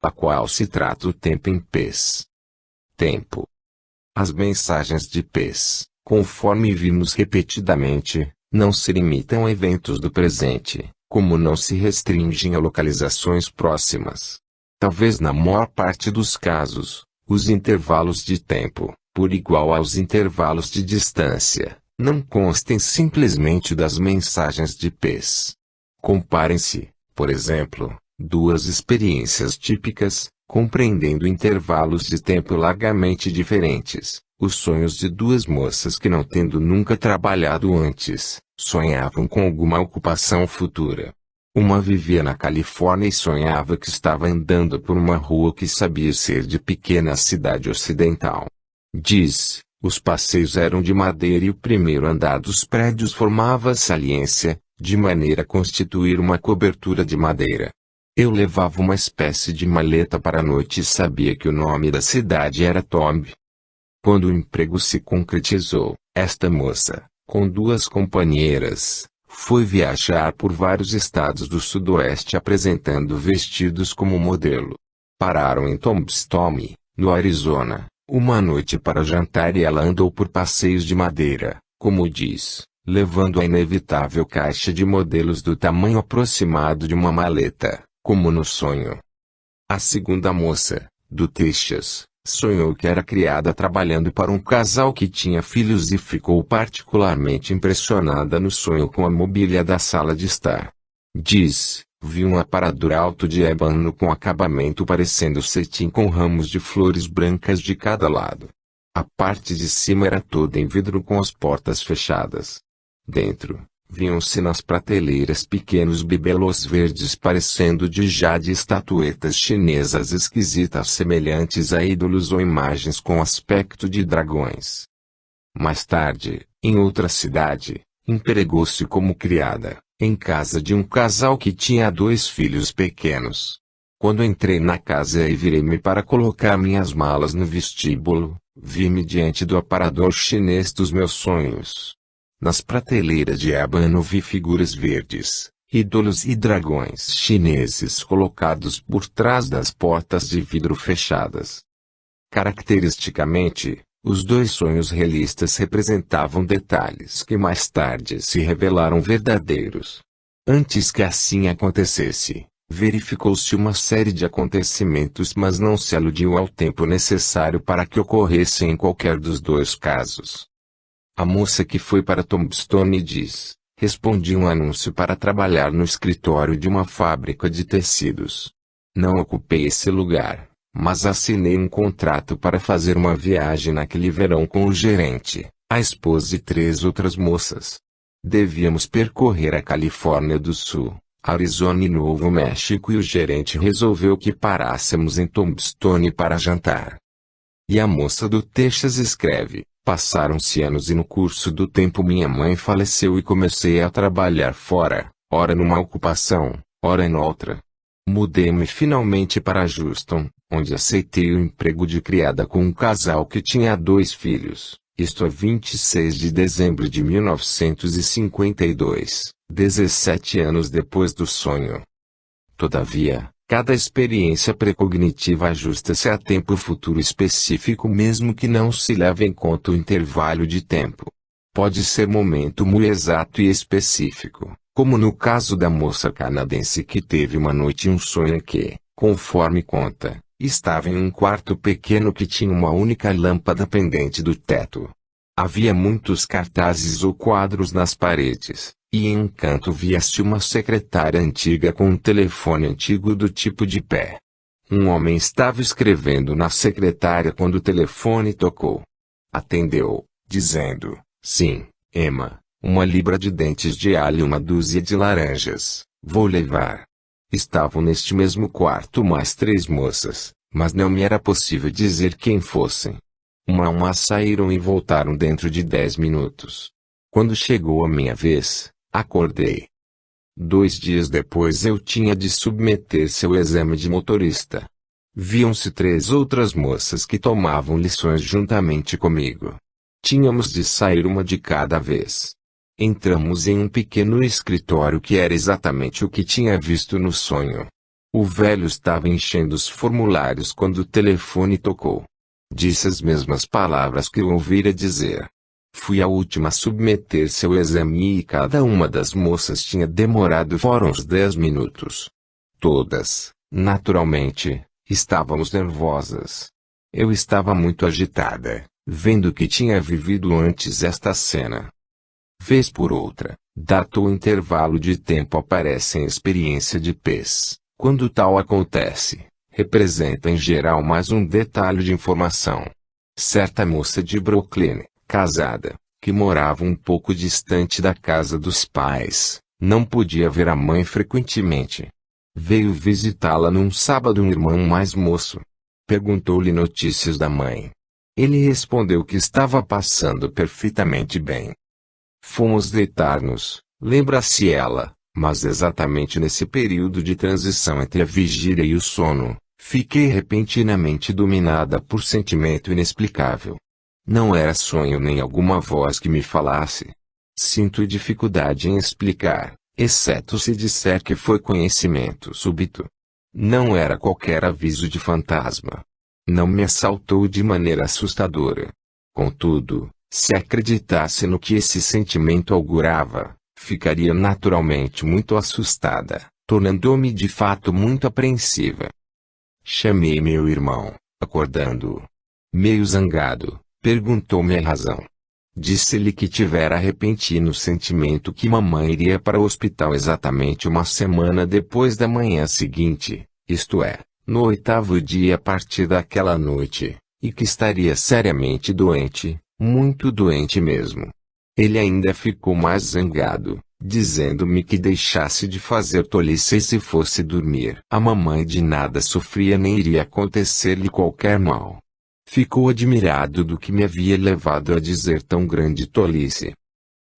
a qual se trata o tempo em pes. Tempo. As mensagens de pes, conforme vimos repetidamente, não se limitam a eventos do presente, como não se restringem a localizações próximas. Talvez na maior parte dos casos, os intervalos de tempo, por igual aos intervalos de distância, não constem simplesmente das mensagens de pes. Comparem-se, por exemplo, duas experiências típicas, compreendendo intervalos de tempo largamente diferentes, os sonhos de duas moças que, não tendo nunca trabalhado antes, sonhavam com alguma ocupação futura. Uma vivia na Califórnia e sonhava que estava andando por uma rua que sabia ser de pequena cidade ocidental. Diz, os passeios eram de madeira e o primeiro andar dos prédios formava saliência, de maneira a constituir uma cobertura de madeira. Eu levava uma espécie de maleta para a noite e sabia que o nome da cidade era Tomb. Quando o emprego se concretizou, esta moça, com duas companheiras, foi viajar por vários estados do sudoeste apresentando vestidos como modelo. Pararam em Tombstone, no Arizona, uma noite para jantar e ela andou por passeios de madeira, como diz, levando a inevitável caixa de modelos do tamanho aproximado de uma maleta, como no sonho. A segunda moça, do Texas, sonhou que era criada trabalhando para um casal que tinha filhos e ficou particularmente impressionada no sonho com a mobília da sala de estar. Diz, vi um aparador alto de ébano com acabamento parecendo cetim com ramos de flores brancas de cada lado. A parte de cima era toda em vidro com as portas fechadas. Dentro, viam-se nas prateleiras pequenos bibelôs verdes parecendo de jade e estatuetas chinesas esquisitas semelhantes a ídolos ou imagens com aspecto de dragões. Mais tarde, em outra cidade, empregou-se como criada, em casa de um casal que tinha 2 filhos pequenos. Quando entrei na casa e virei-me para colocar minhas malas no vestíbulo, vi-me diante do aparador chinês dos meus sonhos. Nas prateleiras de ébano vi figuras verdes, ídolos e dragões chineses colocados por trás das portas de vidro fechadas. Caracteristicamente, os 2 sonhos realistas representavam detalhes que mais tarde se revelaram verdadeiros. Antes que assim acontecesse, verificou-se uma série de acontecimentos, mas não se aludiu ao tempo necessário para que ocorressem em qualquer dos 2 casos. A moça que foi para Tombstone diz, respondi um anúncio para trabalhar no escritório de uma fábrica de tecidos. Não ocupei esse lugar, mas assinei um contrato para fazer uma viagem naquele verão com o gerente, a esposa e 3 outras moças. Devíamos percorrer a Califórnia do Sul, Arizona e Novo México e o gerente resolveu que parássemos em Tombstone para jantar. E a moça do Texas escreve, passaram-se anos e no curso do tempo minha mãe faleceu e comecei a trabalhar fora, ora numa ocupação, ora em outra. Mudei-me finalmente para Houston, onde aceitei o emprego de criada com um casal que tinha 2 filhos, isto é 26 de dezembro de 1952, 17 anos depois do sonho. Todavia, cada experiência precognitiva ajusta-se a tempo futuro específico mesmo que não se leve em conta o intervalo de tempo. Pode ser momento muito exato e específico, como no caso da moça canadense que teve uma noite e um sonho que, conforme conta, estava em um quarto pequeno que tinha uma única lâmpada pendente do teto. Havia muitos cartazes ou quadros nas paredes, e em um canto via-se uma secretária antiga com um telefone antigo do tipo de pé. Um homem estava escrevendo na secretária quando o telefone tocou. Atendeu, dizendo, sim, Emma, 1 libra de dentes de alho e 1 dúzia de laranjas, vou levar. Estavam neste mesmo quarto mais 3 moças, mas não me era possível dizer quem fossem. Uma a uma saíram e voltaram dentro de 10 minutos. Quando chegou a minha vez, acordei. 2 dias depois eu tinha de submeter seu exame de motorista. Viam-se 3 outras moças que tomavam lições juntamente comigo. Tínhamos de sair uma de cada vez. Entramos em um pequeno escritório que era exatamente o que tinha visto no sonho. O velho estava enchendo os formulários quando o telefone tocou. Disse as mesmas palavras que eu ouvira dizer. Fui a última a submeter-se ao exame e cada uma das moças tinha demorado fora uns 10 minutos. Todas, naturalmente, estávamos nervosas. Eu estava muito agitada, vendo que tinha vivido antes esta cena. Vez por outra, dado o intervalo de tempo aparece em experiência de PES. Quando tal acontece, representa em geral mais um detalhe de informação. Certa moça de Brooklyn, casada, que morava um pouco distante da casa dos pais, não podia ver a mãe frequentemente. Veio visitá-la num sábado um irmão mais moço. Perguntou-lhe notícias da mãe. Ele respondeu que estava passando perfeitamente bem. Fomos deitar-nos, lembra-se ela, mas exatamente nesse período de transição entre a vigília e o sono, fiquei repentinamente dominada por sentimento inexplicável. Não era sonho nem alguma voz que me falasse. Sinto dificuldade em explicar, exceto se disser que foi conhecimento súbito. Não era qualquer aviso de fantasma. Não me assaltou de maneira assustadora. Contudo, se acreditasse no que esse sentimento augurava, ficaria naturalmente muito assustada, tornando-me de fato muito apreensiva. Chamei meu irmão, acordando-o. Meio zangado, perguntou-me a razão. Disse-lhe que tivera repentino sentimento que mamãe iria para o hospital exatamente uma semana depois da manhã seguinte, isto é, no 8º dia a partir daquela noite, e que estaria seriamente doente, muito doente mesmo. Ele ainda ficou mais zangado, dizendo-me que deixasse de fazer tolice e se fosse dormir. A mamãe de nada sofria nem iria acontecer-lhe qualquer mal. Ficou admirado do que me havia levado a dizer tão grande tolice.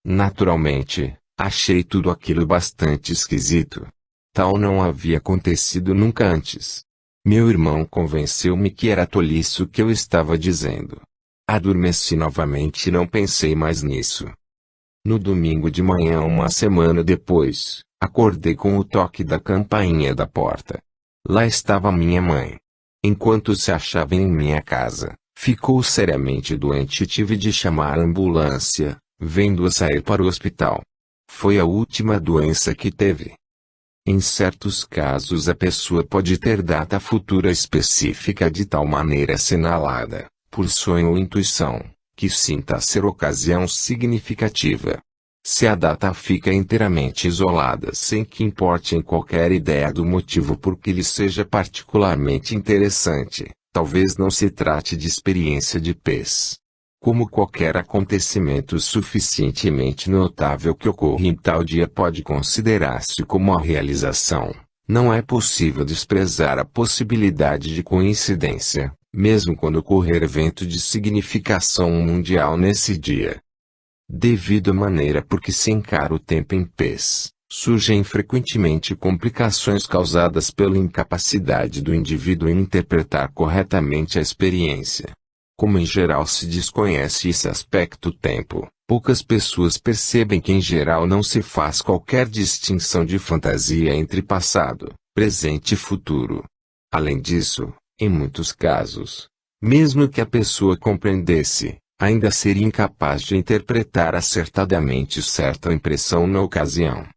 Naturalmente, achei tudo aquilo bastante esquisito. Tal não havia acontecido nunca antes. Meu irmão convenceu-me que era tolice o que eu estava dizendo. Adormeci novamente e não pensei mais nisso. No domingo de manhã, uma semana depois, acordei com o toque da campainha da porta. Lá estava minha mãe. Enquanto se achava em minha casa, ficou seriamente doente e tive de chamar a ambulância, vendo-a sair para o hospital. Foi a última doença que teve. Em certos casos a pessoa pode ter data futura específica de tal maneira assinalada, por sonho ou intuição, que sinta ser ocasião significativa. Se a data fica inteiramente isolada sem que importe em qualquer ideia do motivo por que lhe seja particularmente interessante, talvez não se trate de experiência de PES. Como qualquer acontecimento suficientemente notável que ocorra em tal dia pode considerar-se como a realização, não é possível desprezar a possibilidade de coincidência, mesmo quando ocorrer evento de significação mundial nesse dia. Devido à maneira por que se encara o tempo em PES, surgem frequentemente complicações causadas pela incapacidade do indivíduo em interpretar corretamente a experiência. Como em geral se desconhece esse aspecto tempo, poucas pessoas percebem que em geral não se faz qualquer distinção de fantasia entre passado, presente e futuro. Além disso, em muitos casos, mesmo que a pessoa compreendesse, ainda seria incapaz de interpretar acertadamente certa impressão na ocasião.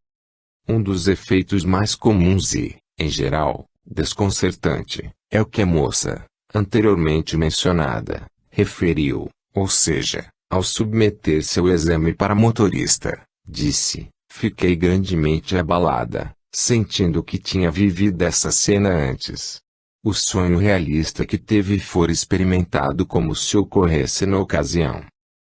Um dos efeitos mais comuns e, em geral, desconcertante, é o que a moça, anteriormente mencionada, referiu, ou seja, ao submeter-se ao exame para motorista, disse, fiquei grandemente abalada, sentindo que tinha vivido essa cena antes. O sonho realista que teve fora experimentado como se ocorresse na ocasião.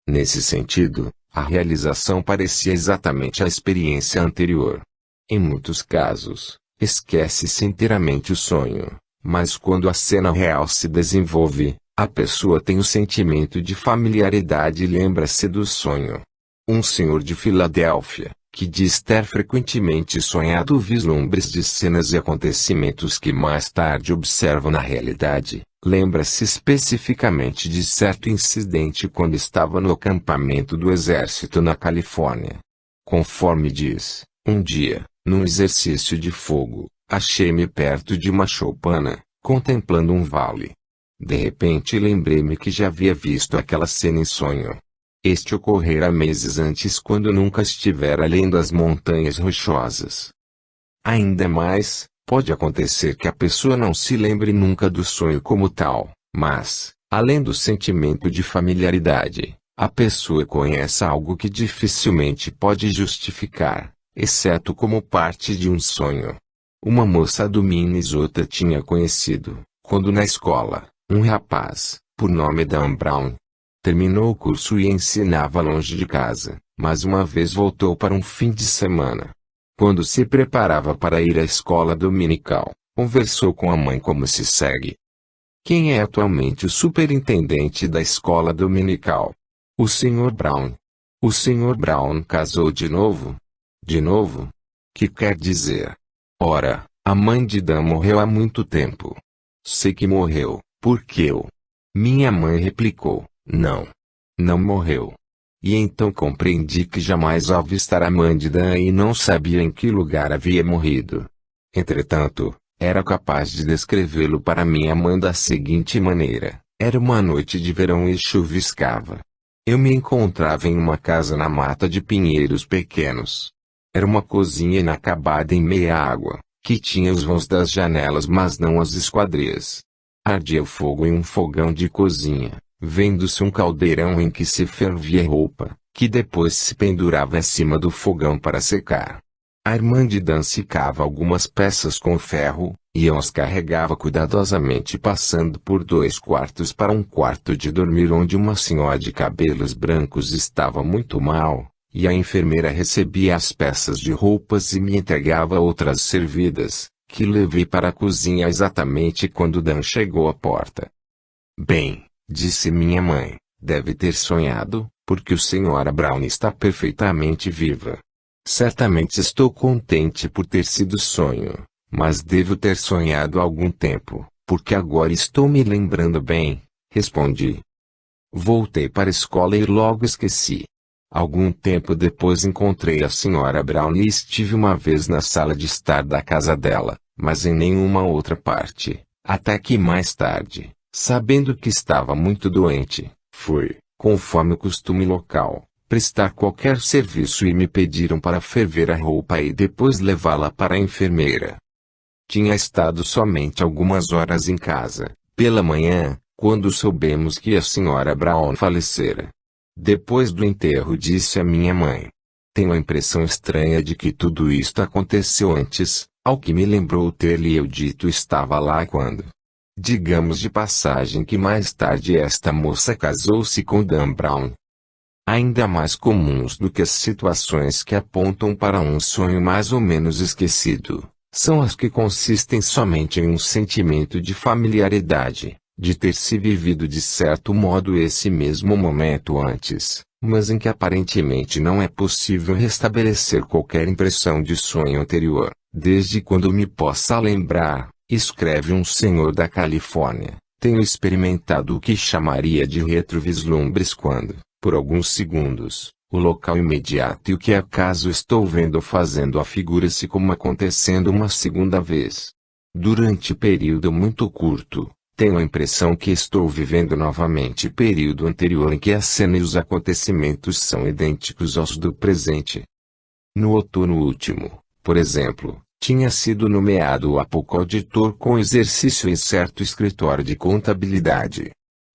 Nesse sentido, a realização parecia exatamente a experiência anterior. Em muitos casos, esquece-se inteiramente o sonho, mas quando a cena real se desenvolve, a pessoa tem o sentimento de familiaridade e lembra-se do sonho. Um senhor de Filadélfia, que diz ter frequentemente sonhado vislumbres de cenas e acontecimentos que mais tarde observa na realidade, lembra-se especificamente de certo incidente quando estava no acampamento do exército na Califórnia. Conforme diz, um dia, num exercício de fogo, Achei-me perto de uma choupana, contemplando um vale. De repente lembrei-me que já havia visto aquela cena em sonho. Este ocorrera meses antes quando nunca estivera além das montanhas rochosas. Ainda mais, pode acontecer que a pessoa não se lembre nunca do sonho como tal, mas, além do sentimento de familiaridade, a pessoa conhece algo que dificilmente pode justificar, exceto como parte de um sonho. Uma moça do Minnesota tinha conhecido, quando na escola, um rapaz, por nome Dan Brown. Terminou o curso e ensinava longe de casa, mas uma vez voltou para um fim de semana. Quando se preparava para ir à escola dominical, conversou com a mãe como se segue. Quem é atualmente o superintendente da escola dominical? O Sr. Brown. O Sr. Brown casou de novo? De novo? Que quer dizer? Ora, a mãe de Dan morreu há muito tempo. Sei que morreu, porque eu. Minha mãe replicou, não. Não morreu. E então compreendi que jamais avistara a mãe de Dan e não sabia em que lugar havia morrido. Entretanto, era capaz de descrevê-lo para minha mãe da seguinte maneira: era uma noite de verão e chuviscava. Eu me encontrava em uma casa na mata de pinheiros pequenos. Era uma cozinha inacabada em meia água, que tinha os vãos das janelas mas não as esquadrias. Ardia o fogo em um fogão de cozinha, vendo-se um caldeirão em que se fervia roupa, que depois se pendurava acima do fogão para secar. A irmã de Dan secava algumas peças com ferro, e as carregava cuidadosamente passando por 2 quartos para um quarto de dormir onde uma senhora de cabelos brancos estava muito mal, e a enfermeira recebia as peças de roupas e me entregava outras servidas, que levei para a cozinha exatamente quando Dan chegou à porta. Bem, disse minha mãe, deve ter sonhado, porque o Sra. Brown está perfeitamente viva. Certamente estou contente por ter sido sonho, mas devo ter sonhado há algum tempo, porque agora estou me lembrando bem, respondi. Voltei para a escola e logo esqueci. Algum tempo depois encontrei a Sra. Brown e estive uma vez na sala de estar da casa dela, mas em nenhuma outra parte, até que mais tarde, sabendo que estava muito doente, fui, conforme o costume local, prestar qualquer serviço e me pediram para ferver a roupa e depois levá-la para a enfermeira. Tinha estado somente algumas horas em casa, pela manhã, quando soubemos que a Sra. Brown falecera. Depois do enterro disse a minha mãe. Tenho a impressão estranha de que tudo isto aconteceu antes, ao que me lembrou ter-lhe eu dito estava lá quando. Digamos de passagem que mais tarde esta moça casou-se com Dan Brown. Ainda mais comuns do que as situações que apontam para um sonho mais ou menos esquecido, são as que consistem somente em um sentimento de familiaridade, de ter se vivido de certo modo esse mesmo momento antes, mas em que aparentemente não é possível restabelecer qualquer impressão de sonho anterior, desde quando me possa lembrar, escreve um senhor da Califórnia. Tenho experimentado o que chamaria de retrovislumbres quando, por alguns segundos, o local imediato e o que acaso estou vendo ou fazendo afigura-se como acontecendo uma segunda vez. Durante período muito curto, tenho a impressão que estou vivendo novamente período anterior em que a cena e os acontecimentos são idênticos aos do presente. No outono último, por exemplo, tinha sido nomeado auditor com exercício em certo escritório de contabilidade.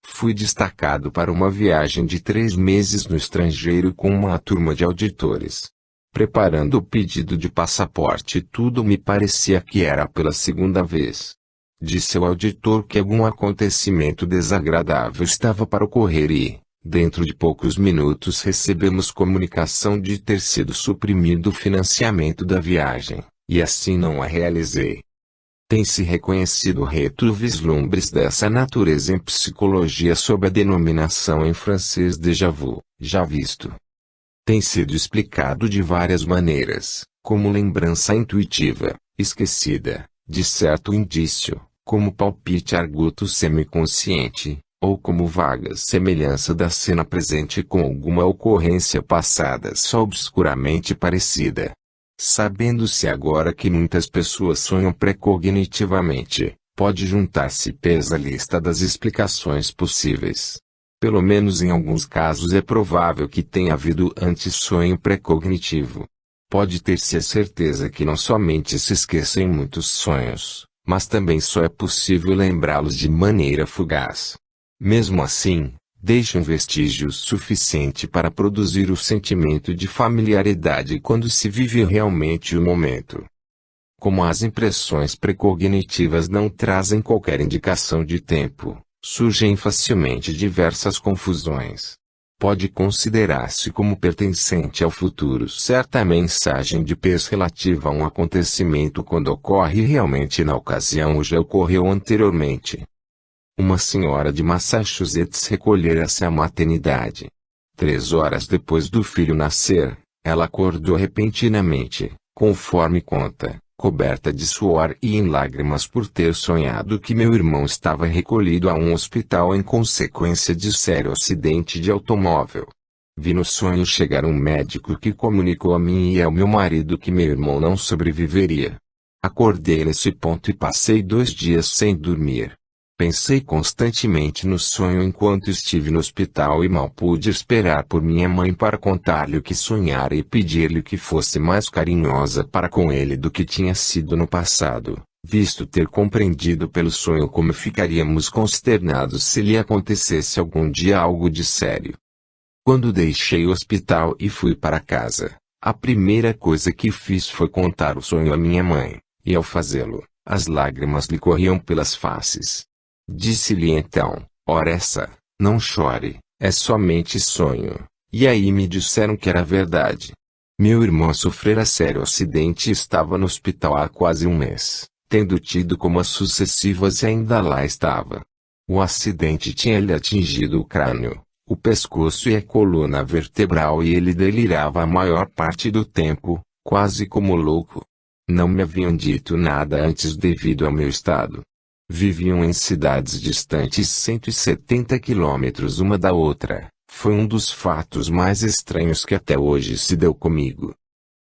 Fui destacado para uma viagem de 3 meses no estrangeiro com uma turma de auditores. Preparando o pedido de passaporte tudo me parecia que era pela segunda vez. Disse ao auditor que algum acontecimento desagradável estava para ocorrer e, dentro de poucos minutos recebemos comunicação de ter sido suprimido o financiamento da viagem, e assim não a realizei. Tem-se reconhecido retrovislumbres dessa natureza em psicologia sob a denominação em francês déjà vu, já visto. Tem sido explicado de várias maneiras, como lembrança intuitiva, esquecida, de certo indício, como palpite arguto semiconsciente, ou como vaga semelhança da cena presente com alguma ocorrência passada só obscuramente parecida. Sabendo-se agora que muitas pessoas sonham precognitivamente, pode juntar-se à lista das explicações possíveis. Pelo menos em alguns casos é provável que tenha havido antes sonho precognitivo. Pode ter-se a certeza que não somente se esquecem muitos sonhos, mas também só é possível lembrá-los de maneira fugaz. Mesmo assim, deixam vestígio suficiente para produzir o sentimento de familiaridade quando se vive realmente o momento. Como as impressões precognitivas não trazem qualquer indicação de tempo, surgem facilmente diversas confusões. Pode considerar-se como pertencente ao futuro certa mensagem de peso relativa a um acontecimento quando ocorre realmente na ocasião ou já ocorreu anteriormente. Uma senhora de Massachusetts recolhera-se à maternidade. 3 horas depois do filho nascer, ela acordou repentinamente, conforme conta, coberta de suor e em lágrimas por ter sonhado que meu irmão estava recolhido a um hospital em consequência de sério acidente de automóvel. Vi no sonho chegar um médico que comunicou a mim e ao meu marido que meu irmão não sobreviveria. Acordei nesse ponto e passei 2 dias sem dormir. Pensei constantemente no sonho enquanto estive no hospital e mal pude esperar por minha mãe para contar-lhe o que sonhara e pedir-lhe que fosse mais carinhosa para com ele do que tinha sido no passado, visto ter compreendido pelo sonho como ficaríamos consternados se lhe acontecesse algum dia algo de sério. Quando deixei o hospital e fui para casa, a primeira coisa que fiz foi contar o sonho à minha mãe, e ao fazê-lo, as lágrimas lhe corriam pelas faces. Disse-lhe então, ora não chore, é somente sonho. E aí me disseram que era verdade. Meu irmão sofrera sério acidente e estava no hospital há quase um mês, tendo tido comas sucessivas e ainda lá estava. O acidente tinha-lhe atingido o crânio, o pescoço e a coluna vertebral e ele delirava a maior parte do tempo, quase como louco. Não me haviam dito nada antes devido ao meu estado. Viviam em cidades distantes 170 quilômetros uma da outra. Foi um dos fatos mais estranhos que até hoje se deu comigo.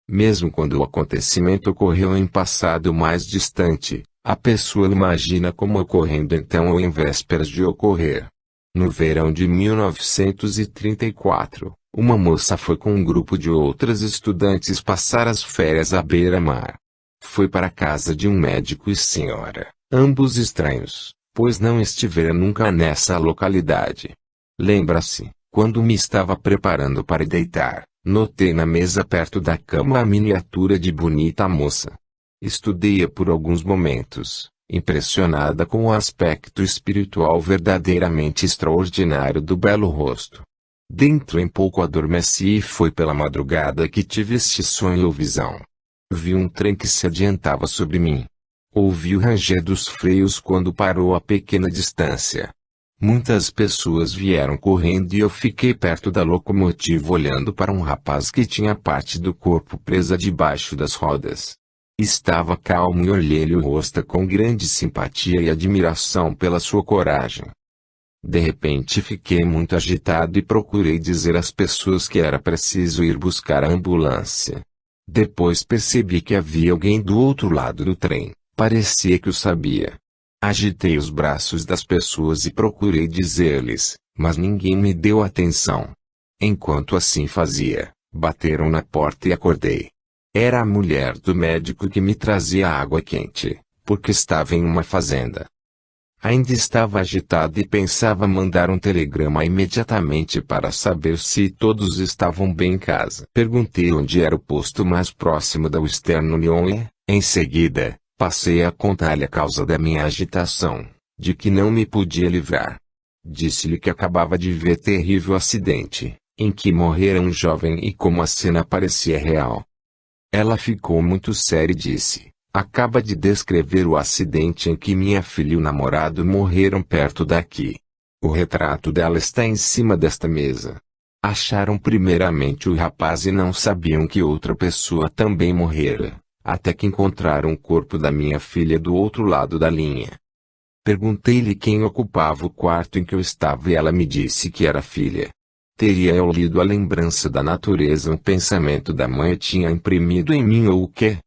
Mesmo quando o acontecimento ocorreu em passado mais distante, a pessoa imagina como ocorrendo então ou em vésperas de ocorrer. No verão de 1934, uma moça foi com um grupo de outras estudantes passar as férias à beira-mar. Foi para a casa de um médico e senhora. Ambos estranhos, pois não estivera nunca nessa localidade. Lembra-se, quando me estava preparando para deitar, notei na mesa perto da cama a miniatura de bonita moça. Estudei-a por alguns momentos, impressionada com o aspecto espiritual verdadeiramente extraordinário do belo rosto. Dentro em pouco adormeci e foi pela madrugada que tive este sonho ou visão. Vi um trem que se adiantava sobre mim. Ouvi o ranger dos freios quando parou a pequena distância. Muitas pessoas vieram correndo e eu fiquei perto da locomotiva olhando para um rapaz que tinha parte do corpo presa debaixo das rodas. Estava calmo e olhei-lhe o rosto com grande simpatia e admiração pela sua coragem. De repente fiquei muito agitado e procurei dizer às pessoas que era preciso ir buscar a ambulância. Depois percebi que havia alguém do outro lado do trem. Parecia que o sabia. Agitei os braços das pessoas e procurei dizer-lhes, mas ninguém me deu atenção. Enquanto assim fazia, bateram na porta e acordei. Era a mulher do médico que me trazia água quente, porque estava em uma fazenda. Ainda estava agitado e pensava mandar um telegrama imediatamente para saber se todos estavam bem em casa. Perguntei onde era o posto mais próximo da Western Union e, em seguida, passei a contar-lhe a causa da minha agitação, de que não me podia livrar. Disse-lhe que acabava de ver terrível acidente, em que morrera um jovem e como a cena parecia real. Ela ficou muito séria e disse, acaba de descrever o acidente em que minha filha e o namorado morreram perto daqui. O retrato dela está em cima desta mesa. Acharam primeiramente o rapaz e não sabiam que outra pessoa também morrera. Até que encontraram o corpo da minha filha do outro lado da linha. Perguntei-lhe quem ocupava o quarto em que eu estava e ela me disse que era a filha. Teria eu lido a lembrança da natureza, um pensamento da mãe tinha imprimido em mim ou o quê?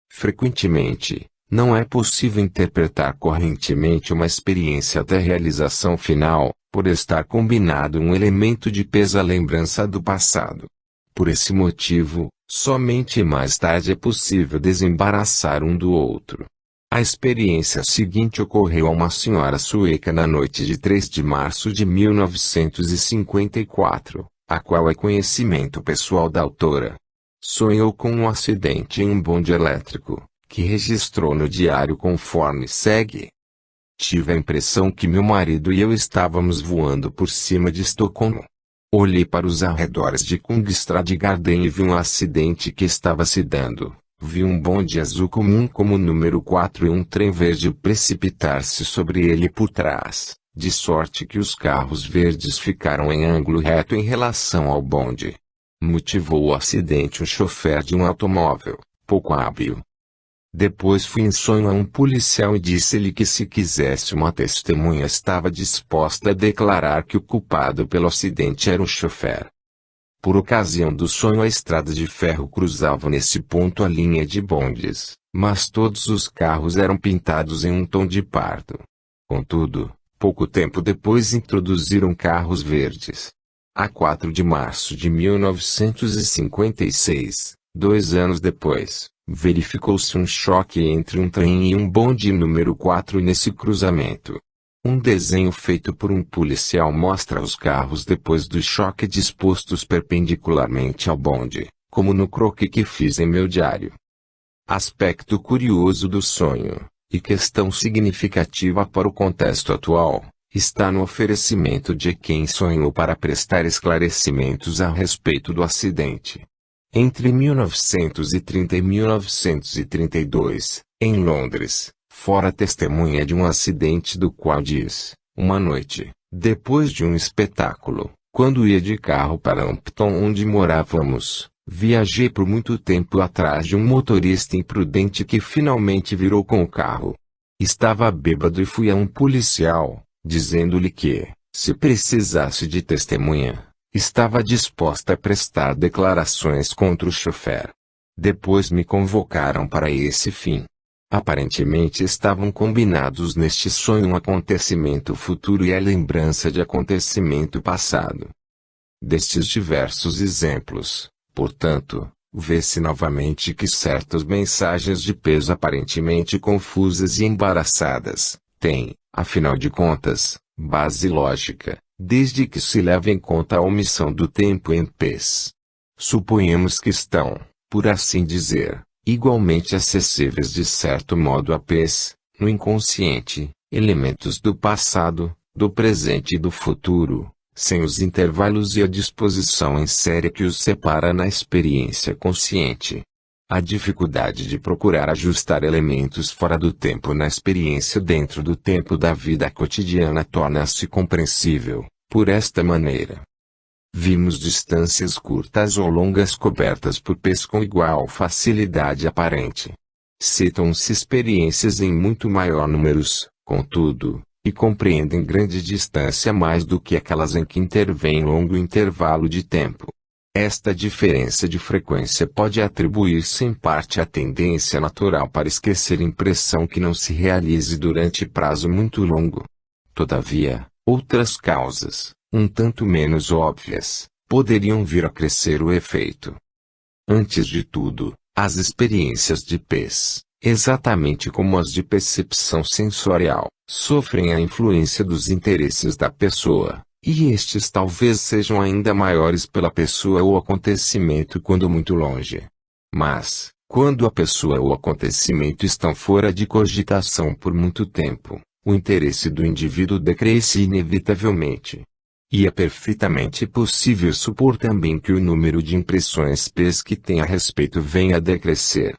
Frequentemente, não é possível interpretar correntemente uma experiência até a realização final, por estar combinado um elemento de peso à lembrança do passado. Por esse motivo, somente mais tarde é possível desembaraçar um do outro. A experiência seguinte ocorreu a uma senhora sueca na noite de 3 de março de 1954, a qual é conhecimento pessoal da autora. Sonhou com um acidente em um bonde elétrico, que registrou no diário conforme segue. Tive a impressão que meu marido e eu estávamos voando por cima de Estocolmo. Olhei para os arredores de Kungsträd Garden e vi um acidente que estava se dando. Vi um bonde azul comum como o número 4 e um trem verde precipitar-se sobre ele por trás, de sorte que os carros verdes ficaram em ângulo reto em relação ao bonde. Motivou o acidente um chofer de um automóvel, pouco hábil. Depois fui em sonho a um policial e disse-lhe que se quisesse uma testemunha estava disposta a declarar que o culpado pelo acidente era o chofer. Por ocasião do sonho a estrada de ferro cruzava nesse ponto a linha de bondes, mas todos os carros eram pintados em um tom de pardo. Contudo, pouco tempo depois introduziram carros verdes. A 4 de março de 1956, 2 anos depois, verificou-se um choque entre um trem e um bonde número 4 nesse cruzamento. Um desenho feito por um policial mostra os carros depois do choque dispostos perpendicularmente ao bonde, como no croquis que fiz em meu diário. Aspecto curioso do sonho, e questão significativa para o contexto atual, está no oferecimento de quem sonhou para prestar esclarecimentos a respeito do acidente. Entre 1930 e 1932, em Londres, fora testemunha de um acidente do qual diz: uma noite, depois de um espetáculo, quando ia de carro para Hampton onde morávamos, viajei por muito tempo atrás de um motorista imprudente que finalmente virou com o carro. Estava bêbado e fui a um policial, dizendo-lhe que, se precisasse de testemunha, estava disposta a prestar declarações contra o chofer. Depois me convocaram para esse fim. Aparentemente estavam combinados neste sonho um acontecimento futuro e a lembrança de acontecimento passado. Destes diversos exemplos, portanto, vê-se novamente que certas mensagens de peso aparentemente confusas e embaraçadas, têm, afinal de contas, base lógica, desde que se leve em conta a omissão do tempo em pés. Suponhamos que estão, por assim dizer, igualmente acessíveis de certo modo a pés, no inconsciente, elementos do passado, do presente e do futuro, sem os intervalos e a disposição em série que os separa na experiência consciente. A dificuldade de procurar ajustar elementos fora do tempo na experiência dentro do tempo da vida cotidiana torna-se compreensível, por esta maneira. Vimos distâncias curtas ou longas cobertas por pés com igual facilidade aparente. Citam-se experiências em muito maior números, contudo, e compreendem grande distância mais do que aquelas em que intervém longo intervalo de tempo. Esta diferença de frequência pode atribuir-se em parte à tendência natural para esquecer impressão que não se realize durante prazo muito longo. Todavia, outras causas, um tanto menos óbvias, poderiam vir a crescer o efeito. Antes de tudo, as experiências de pés, exatamente como as de percepção sensorial, sofrem a influência dos interesses da pessoa, e estes talvez sejam ainda maiores pela pessoa ou acontecimento quando muito longe. Mas, quando a pessoa ou acontecimento estão fora de cogitação por muito tempo, o interesse do indivíduo decresce inevitavelmente. E é perfeitamente possível supor também que o número de impressões pés que tem a respeito venha a decrescer.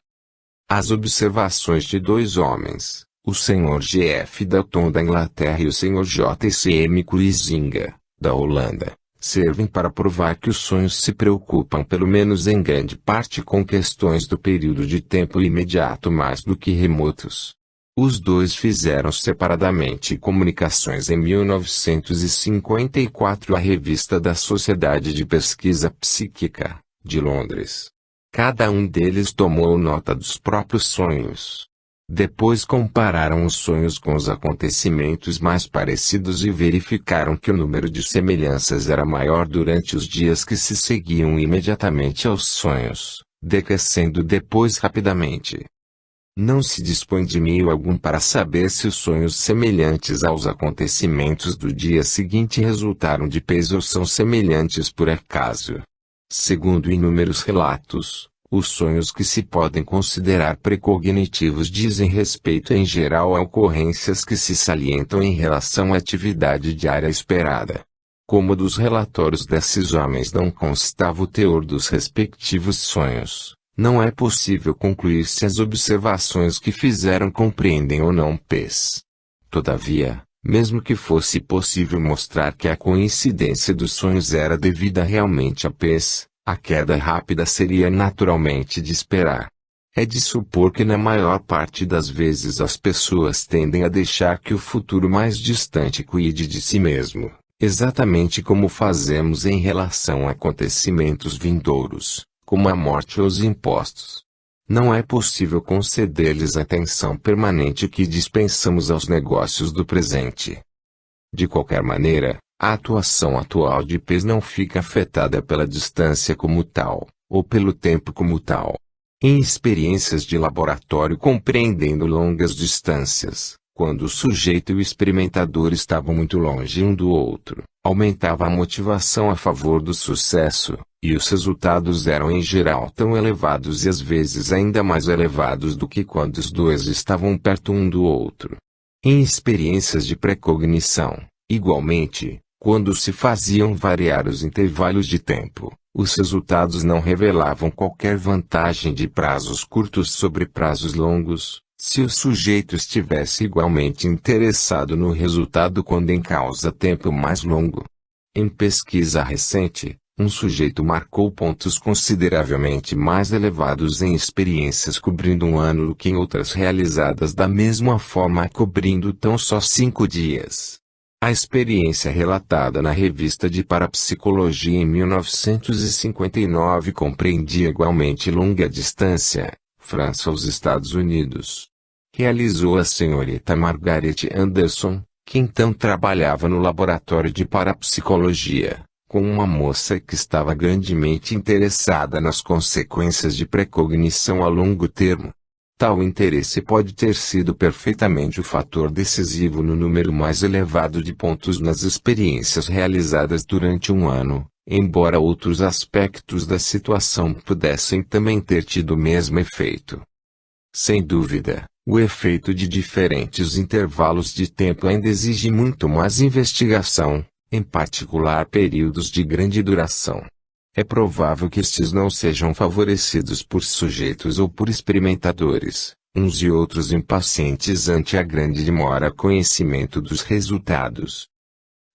As observações de 2 homens, o Sr. G.F. Dalton da Inglaterra e o Sr. J.C.M. Huizinga, da Holanda, servem para provar que os sonhos se preocupam pelo menos em grande parte com questões do período de tempo imediato mais do que remotos. Os dois fizeram separadamente comunicações em 1954 à Revista da Sociedade de Pesquisa Psíquica, de Londres. Cada um deles tomou nota dos próprios sonhos. Depois compararam os sonhos com os acontecimentos mais parecidos e verificaram que o número de semelhanças era maior durante os dias que se seguiam imediatamente aos sonhos, decrescendo depois rapidamente. Não se dispõe de meio algum para saber se os sonhos semelhantes aos acontecimentos do dia seguinte resultaram de peso ou são semelhantes por acaso. Segundo inúmeros relatos, os sonhos que se podem considerar precognitivos dizem respeito em geral a ocorrências que se salientam em relação à atividade diária esperada. Como dos relatórios desses homens não constava o teor dos respectivos sonhos, não é possível concluir se as observações que fizeram compreendem ou não P's. Todavia, mesmo que fosse possível mostrar que a coincidência dos sonhos era devida realmente a P's, a queda rápida seria naturalmente de esperar. É de supor que na maior parte das vezes as pessoas tendem a deixar que o futuro mais distante cuide de si mesmo, exatamente como fazemos em relação a acontecimentos vindouros, como a morte ou os impostos. Não é possível conceder-lhes a atenção permanente que dispensamos aos negócios do presente. De qualquer maneira, a atuação atual de P's não fica afetada pela distância como tal, ou pelo tempo como tal. Em experiências de laboratório compreendendo longas distâncias, quando o sujeito e o experimentador estavam muito longe um do outro, aumentava a motivação a favor do sucesso, e os resultados eram em geral tão elevados e às vezes ainda mais elevados do que quando os dois estavam perto um do outro. Em experiências de precognição, igualmente, quando se faziam variar os intervalos de tempo, os resultados não revelavam qualquer vantagem de prazos curtos sobre prazos longos, se o sujeito estivesse igualmente interessado no resultado quando em causa tempo mais longo. Em pesquisa recente, um sujeito marcou pontos consideravelmente mais elevados em experiências cobrindo um ano do que em outras realizadas da mesma forma cobrindo tão só 5 dias. A experiência relatada na Revista de Parapsicologia em 1959 compreendia igualmente longa distância, França aos Estados Unidos. Realizou a senhorita Margaret Anderson, que então trabalhava no laboratório de parapsicologia, com uma moça que estava grandemente interessada nas consequências de precognição a longo termo. Tal interesse pode ter sido perfeitamente o fator decisivo no número mais elevado de pontos nas experiências realizadas durante um ano, embora outros aspectos da situação pudessem também ter tido o mesmo efeito. Sem dúvida, o efeito de diferentes intervalos de tempo ainda exige muito mais investigação, em particular períodos de grande duração. É provável que estes não sejam favorecidos por sujeitos ou por experimentadores, uns e outros impacientes ante a grande demora conhecimento dos resultados.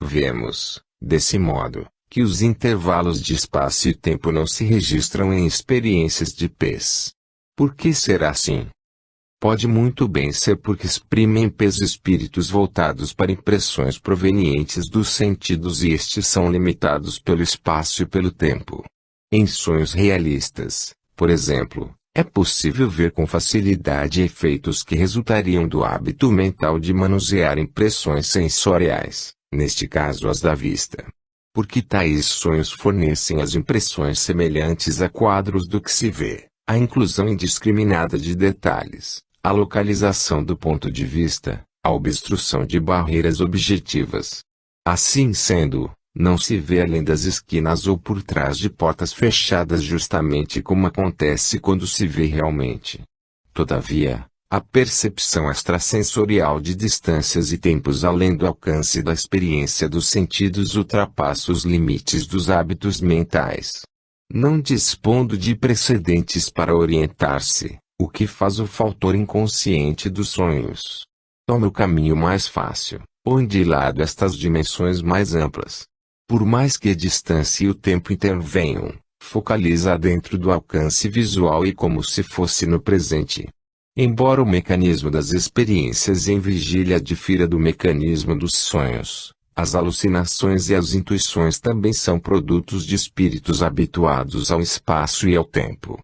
Vemos, desse modo, que os intervalos de espaço e tempo não se registram em experiências de P's. Por que será assim? Pode muito bem ser porque exprimem P's espíritos voltados para impressões provenientes dos sentidos e estes são limitados pelo espaço e pelo tempo. Em sonhos realistas, por exemplo, é possível ver com facilidade efeitos que resultariam do hábito mental de manusear impressões sensoriais, neste caso as da vista. Porque tais sonhos fornecem as impressões semelhantes a quadros do que se vê, a inclusão indiscriminada de detalhes, a localização do ponto de vista, a obstrução de barreiras objetivas. Assim sendo, não se vê além das esquinas ou por trás de portas fechadas justamente como acontece quando se vê realmente. Todavia, a percepção extrasensorial de distâncias e tempos além do alcance da experiência dos sentidos ultrapassa os limites dos hábitos mentais. Não dispondo de precedentes para orientar-se, o que faz o fator inconsciente dos sonhos. Toma o caminho mais fácil, onde lado estas dimensões mais amplas. Por mais que a distância e o tempo intervenham, focaliza dentro do alcance visual e como se fosse no presente. Embora o mecanismo das experiências em vigília difira do mecanismo dos sonhos, as alucinações e as intuições também são produtos de espíritos habituados ao espaço e ao tempo.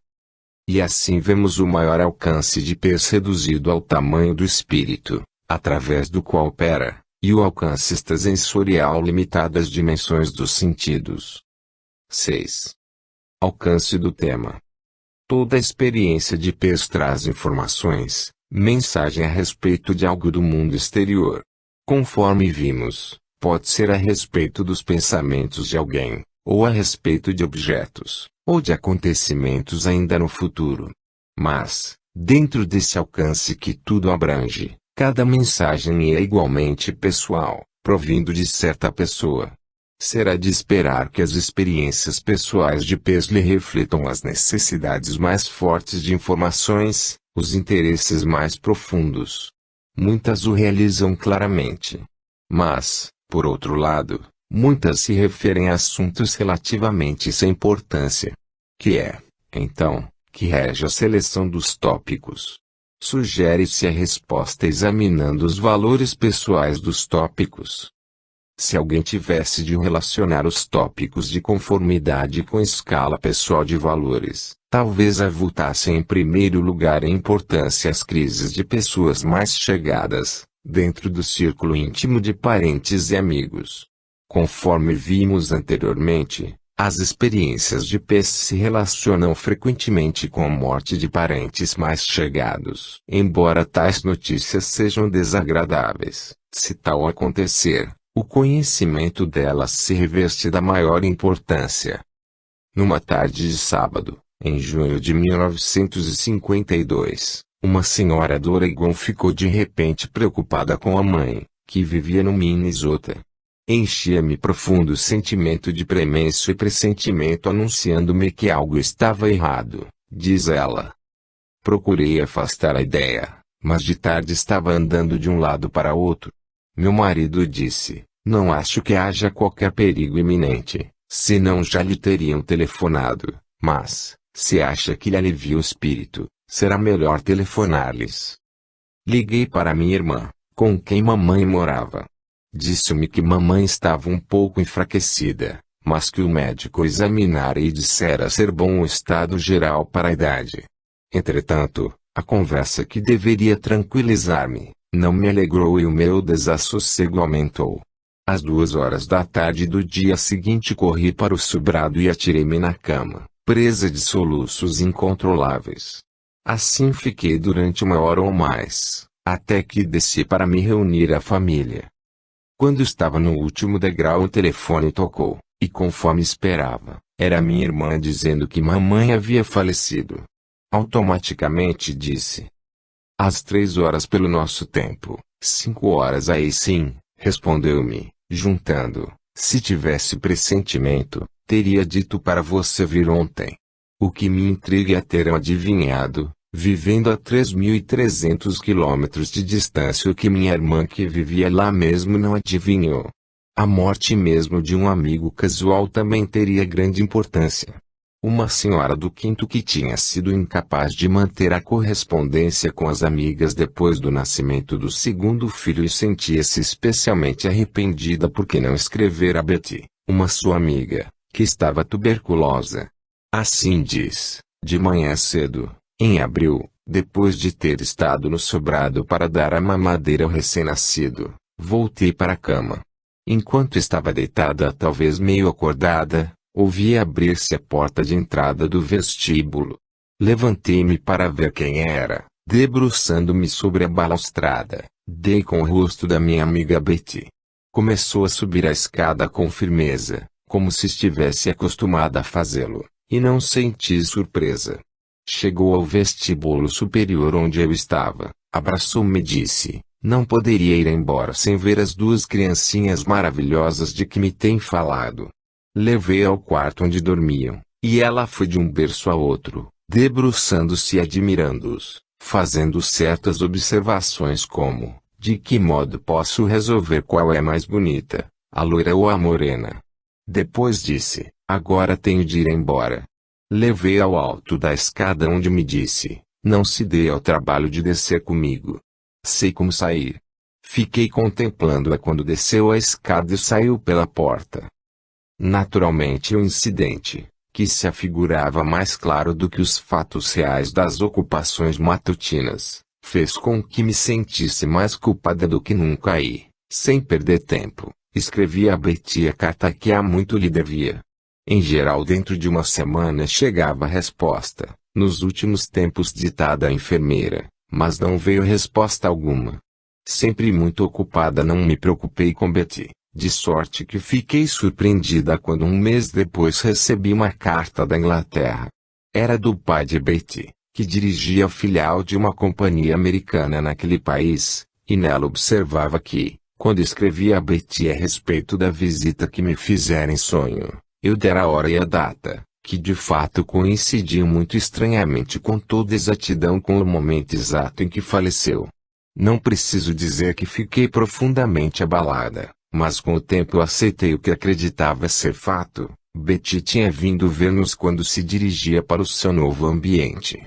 E assim vemos o maior alcance de P's reduzido ao tamanho do espírito, através do qual opera, e o alcance extrasensorial limitado às dimensões dos sentidos. 6. Alcance do tema. Toda experiência de P's traz informações, mensagem a respeito de algo do mundo exterior. Conforme vimos, pode ser a respeito dos pensamentos de alguém, ou a respeito de objetos, ou de acontecimentos ainda no futuro. Mas, dentro desse alcance que tudo abrange, cada mensagem é igualmente pessoal, provindo de certa pessoa. Será de esperar que as experiências pessoais de P's lhe reflitam as necessidades mais fortes de informações, os interesses mais profundos. Muitas o realizam claramente. Mas, por outro lado, muitas se referem a assuntos relativamente sem importância. Que é, então, que rege a seleção dos tópicos. Sugere-se a resposta examinando os valores pessoais dos tópicos. Se alguém tivesse de relacionar os tópicos de conformidade com a escala pessoal de valores, talvez avultassem em primeiro lugar em importância as crises de pessoas mais chegadas, dentro do círculo íntimo de parentes e amigos. Conforme vimos anteriormente, as experiências de P se relacionam frequentemente com a morte de parentes mais chegados. Embora tais notícias sejam desagradáveis, se tal acontecer, o conhecimento delas se reveste da maior importância. Numa tarde de sábado, em junho de 1952, uma senhora do Oregon ficou de repente preocupada com a mãe, que vivia no Minnesota. Enchia-me profundo sentimento de premência e pressentimento anunciando-me que algo estava errado, diz ela. Procurei afastar a ideia, mas de tarde estava andando de um lado para outro. Meu marido disse, não acho que haja qualquer perigo iminente, senão já lhe teriam telefonado, mas, se acha que lhe alivia o espírito, será melhor telefonar-lhes. Liguei para minha irmã, com quem mamãe morava. Disse-me que mamãe estava um pouco enfraquecida, mas que o médico examinara e dissera ser bom o estado geral para a idade. Entretanto, a conversa que deveria tranquilizar-me, não me alegrou e o meu desassossego aumentou. Às 2 horas da tarde do dia seguinte corri para o sobrado e atirei-me na cama, presa de soluços incontroláveis. Assim fiquei durante 1 hora ou mais, até que desci para me reunir à família. Quando estava no último degrau o telefone tocou, e conforme esperava, era minha irmã dizendo que mamãe havia falecido. Automaticamente disse: às 3 horas pelo nosso tempo, 5 horas aí sim, respondeu-me, juntando, se tivesse pressentimento, teria dito para você vir ontem. O que me intriga é ter adivinhado, vivendo a 3.300 quilômetros de distância o que minha irmã que vivia lá mesmo não adivinhou. A morte mesmo de um amigo casual também teria grande importância. Uma senhora do quinto que tinha sido incapaz de manter a correspondência com as amigas depois do nascimento do segundo filho e sentia-se especialmente arrependida porque não escrevera a Betty, uma sua amiga, que estava tuberculosa. Assim diz, de manhã cedo, em abril, depois de ter estado no sobrado para dar a mamadeira ao recém-nascido, voltei para a cama. Enquanto estava deitada talvez meio acordada, ouvi abrir-se a porta de entrada do vestíbulo. Levantei-me para ver quem era, debruçando-me sobre a balaustrada, dei com o rosto da minha amiga Betty. Começou a subir a escada com firmeza, como se estivesse acostumada a fazê-lo, e não senti surpresa. Chegou ao vestíbulo superior onde eu estava, abraçou-me e disse, não poderia ir embora sem ver as 2 criancinhas maravilhosas de que me tem falado. Levei ao quarto onde dormiam, e ela foi de um berço a outro, debruçando-se e admirando-os, fazendo certas observações como, de que modo posso resolver qual é mais bonita, a loira ou a morena? Depois disse, agora tenho de ir embora. Levei ao alto da escada onde me disse, Não se dê ao trabalho de descer comigo. Sei como sair. Fiquei contemplando-a quando desceu a escada e saiu pela porta. Naturalmente o incidente, que se afigurava mais claro do que os fatos reais das ocupações matutinas, fez com que me sentisse mais culpada do que nunca e, sem perder tempo, escrevi a Betty a carta que há muito lhe devia. Em geral, dentro de uma semana chegava a resposta, nos últimos tempos ditada à enfermeira, mas não veio resposta alguma. Sempre muito ocupada, não me preocupei com Betty, de sorte que fiquei surpreendida quando um mês depois recebi uma carta da Inglaterra. Era do pai de Betty, que dirigia a filial de uma companhia americana naquele país, e nela observava que, quando escrevi a Betty a respeito da visita que me fizera em sonho, eu dera a hora e a data, que de fato coincidiam muito estranhamente com toda exatidão com o momento exato em que faleceu. Não preciso dizer que fiquei profundamente abalada, mas com o tempo eu aceitei o que acreditava ser fato. Betty tinha vindo ver-nos quando se dirigia para o seu novo ambiente.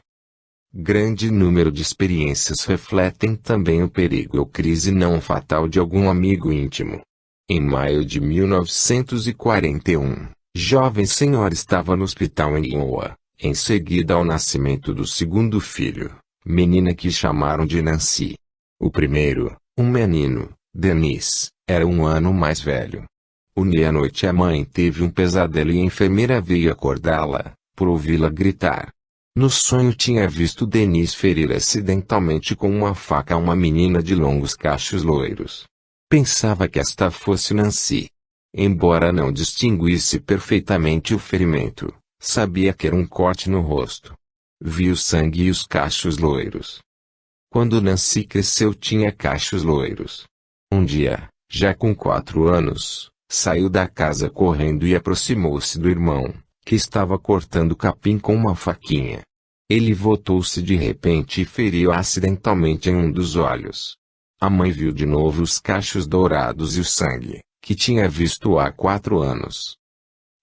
Grande número de experiências refletem também o perigo ou crise não fatal de algum amigo íntimo. Em maio de 1941, jovem senhora estava no hospital em Iowa, em seguida ao nascimento do segundo filho, menina que chamaram de Nancy. O primeiro, um menino, Denis, era 1 ano mais velho. À noite a mãe teve um pesadelo e a enfermeira veio acordá-la, por ouvi-la gritar. No sonho tinha visto Denis ferir acidentalmente com uma faca uma menina de longos cachos loiros. Pensava que esta fosse Nancy. Embora não distinguisse perfeitamente o ferimento, sabia que era um corte no rosto. Viu o sangue e os cachos loiros. Quando Nancy cresceu tinha cachos loiros. Um dia, já com 4 anos, saiu da casa correndo e aproximou-se do irmão, que estava cortando capim com uma faquinha. Ele voltou-se de repente e feriu acidentalmente em um dos olhos. A mãe viu de novo os cachos dourados e o sangue, que tinha visto há 4 anos.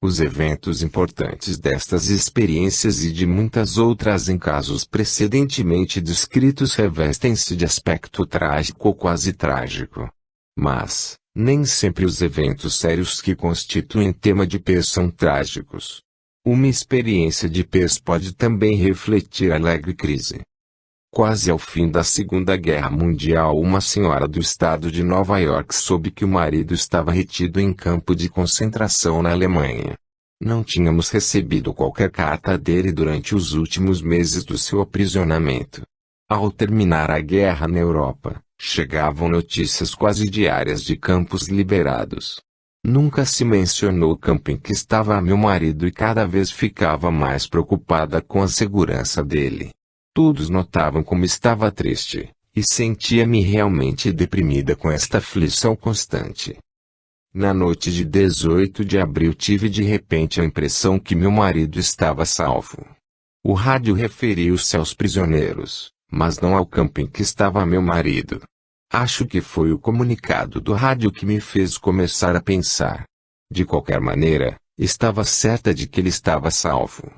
Os eventos importantes destas experiências e de muitas outras em casos precedentemente descritos revestem-se de aspecto trágico ou quase trágico. Mas, nem sempre os eventos sérios que constituem tema de P são trágicos. Uma experiência de P pode também refletir alegre crise. Quase ao fim da Segunda Guerra Mundial, uma senhora do estado de Nova York soube que o marido estava retido em campo de concentração na Alemanha. Não tínhamos recebido qualquer carta dele durante os últimos meses do seu aprisionamento. Ao terminar a guerra na Europa, chegavam notícias quase diárias de campos liberados. Nunca se mencionou o campo em que estava meu marido e cada vez ficava mais preocupada com a segurança dele. Todos notavam como estava triste, e sentia-me realmente deprimida com esta aflição constante. Na noite de 18 de abril tive de repente a impressão que meu marido estava salvo. O rádio referiu-se aos prisioneiros, mas não ao campo em que estava meu marido. Acho que foi o comunicado do rádio que me fez começar a pensar. De qualquer maneira, estava certa de que ele estava salvo.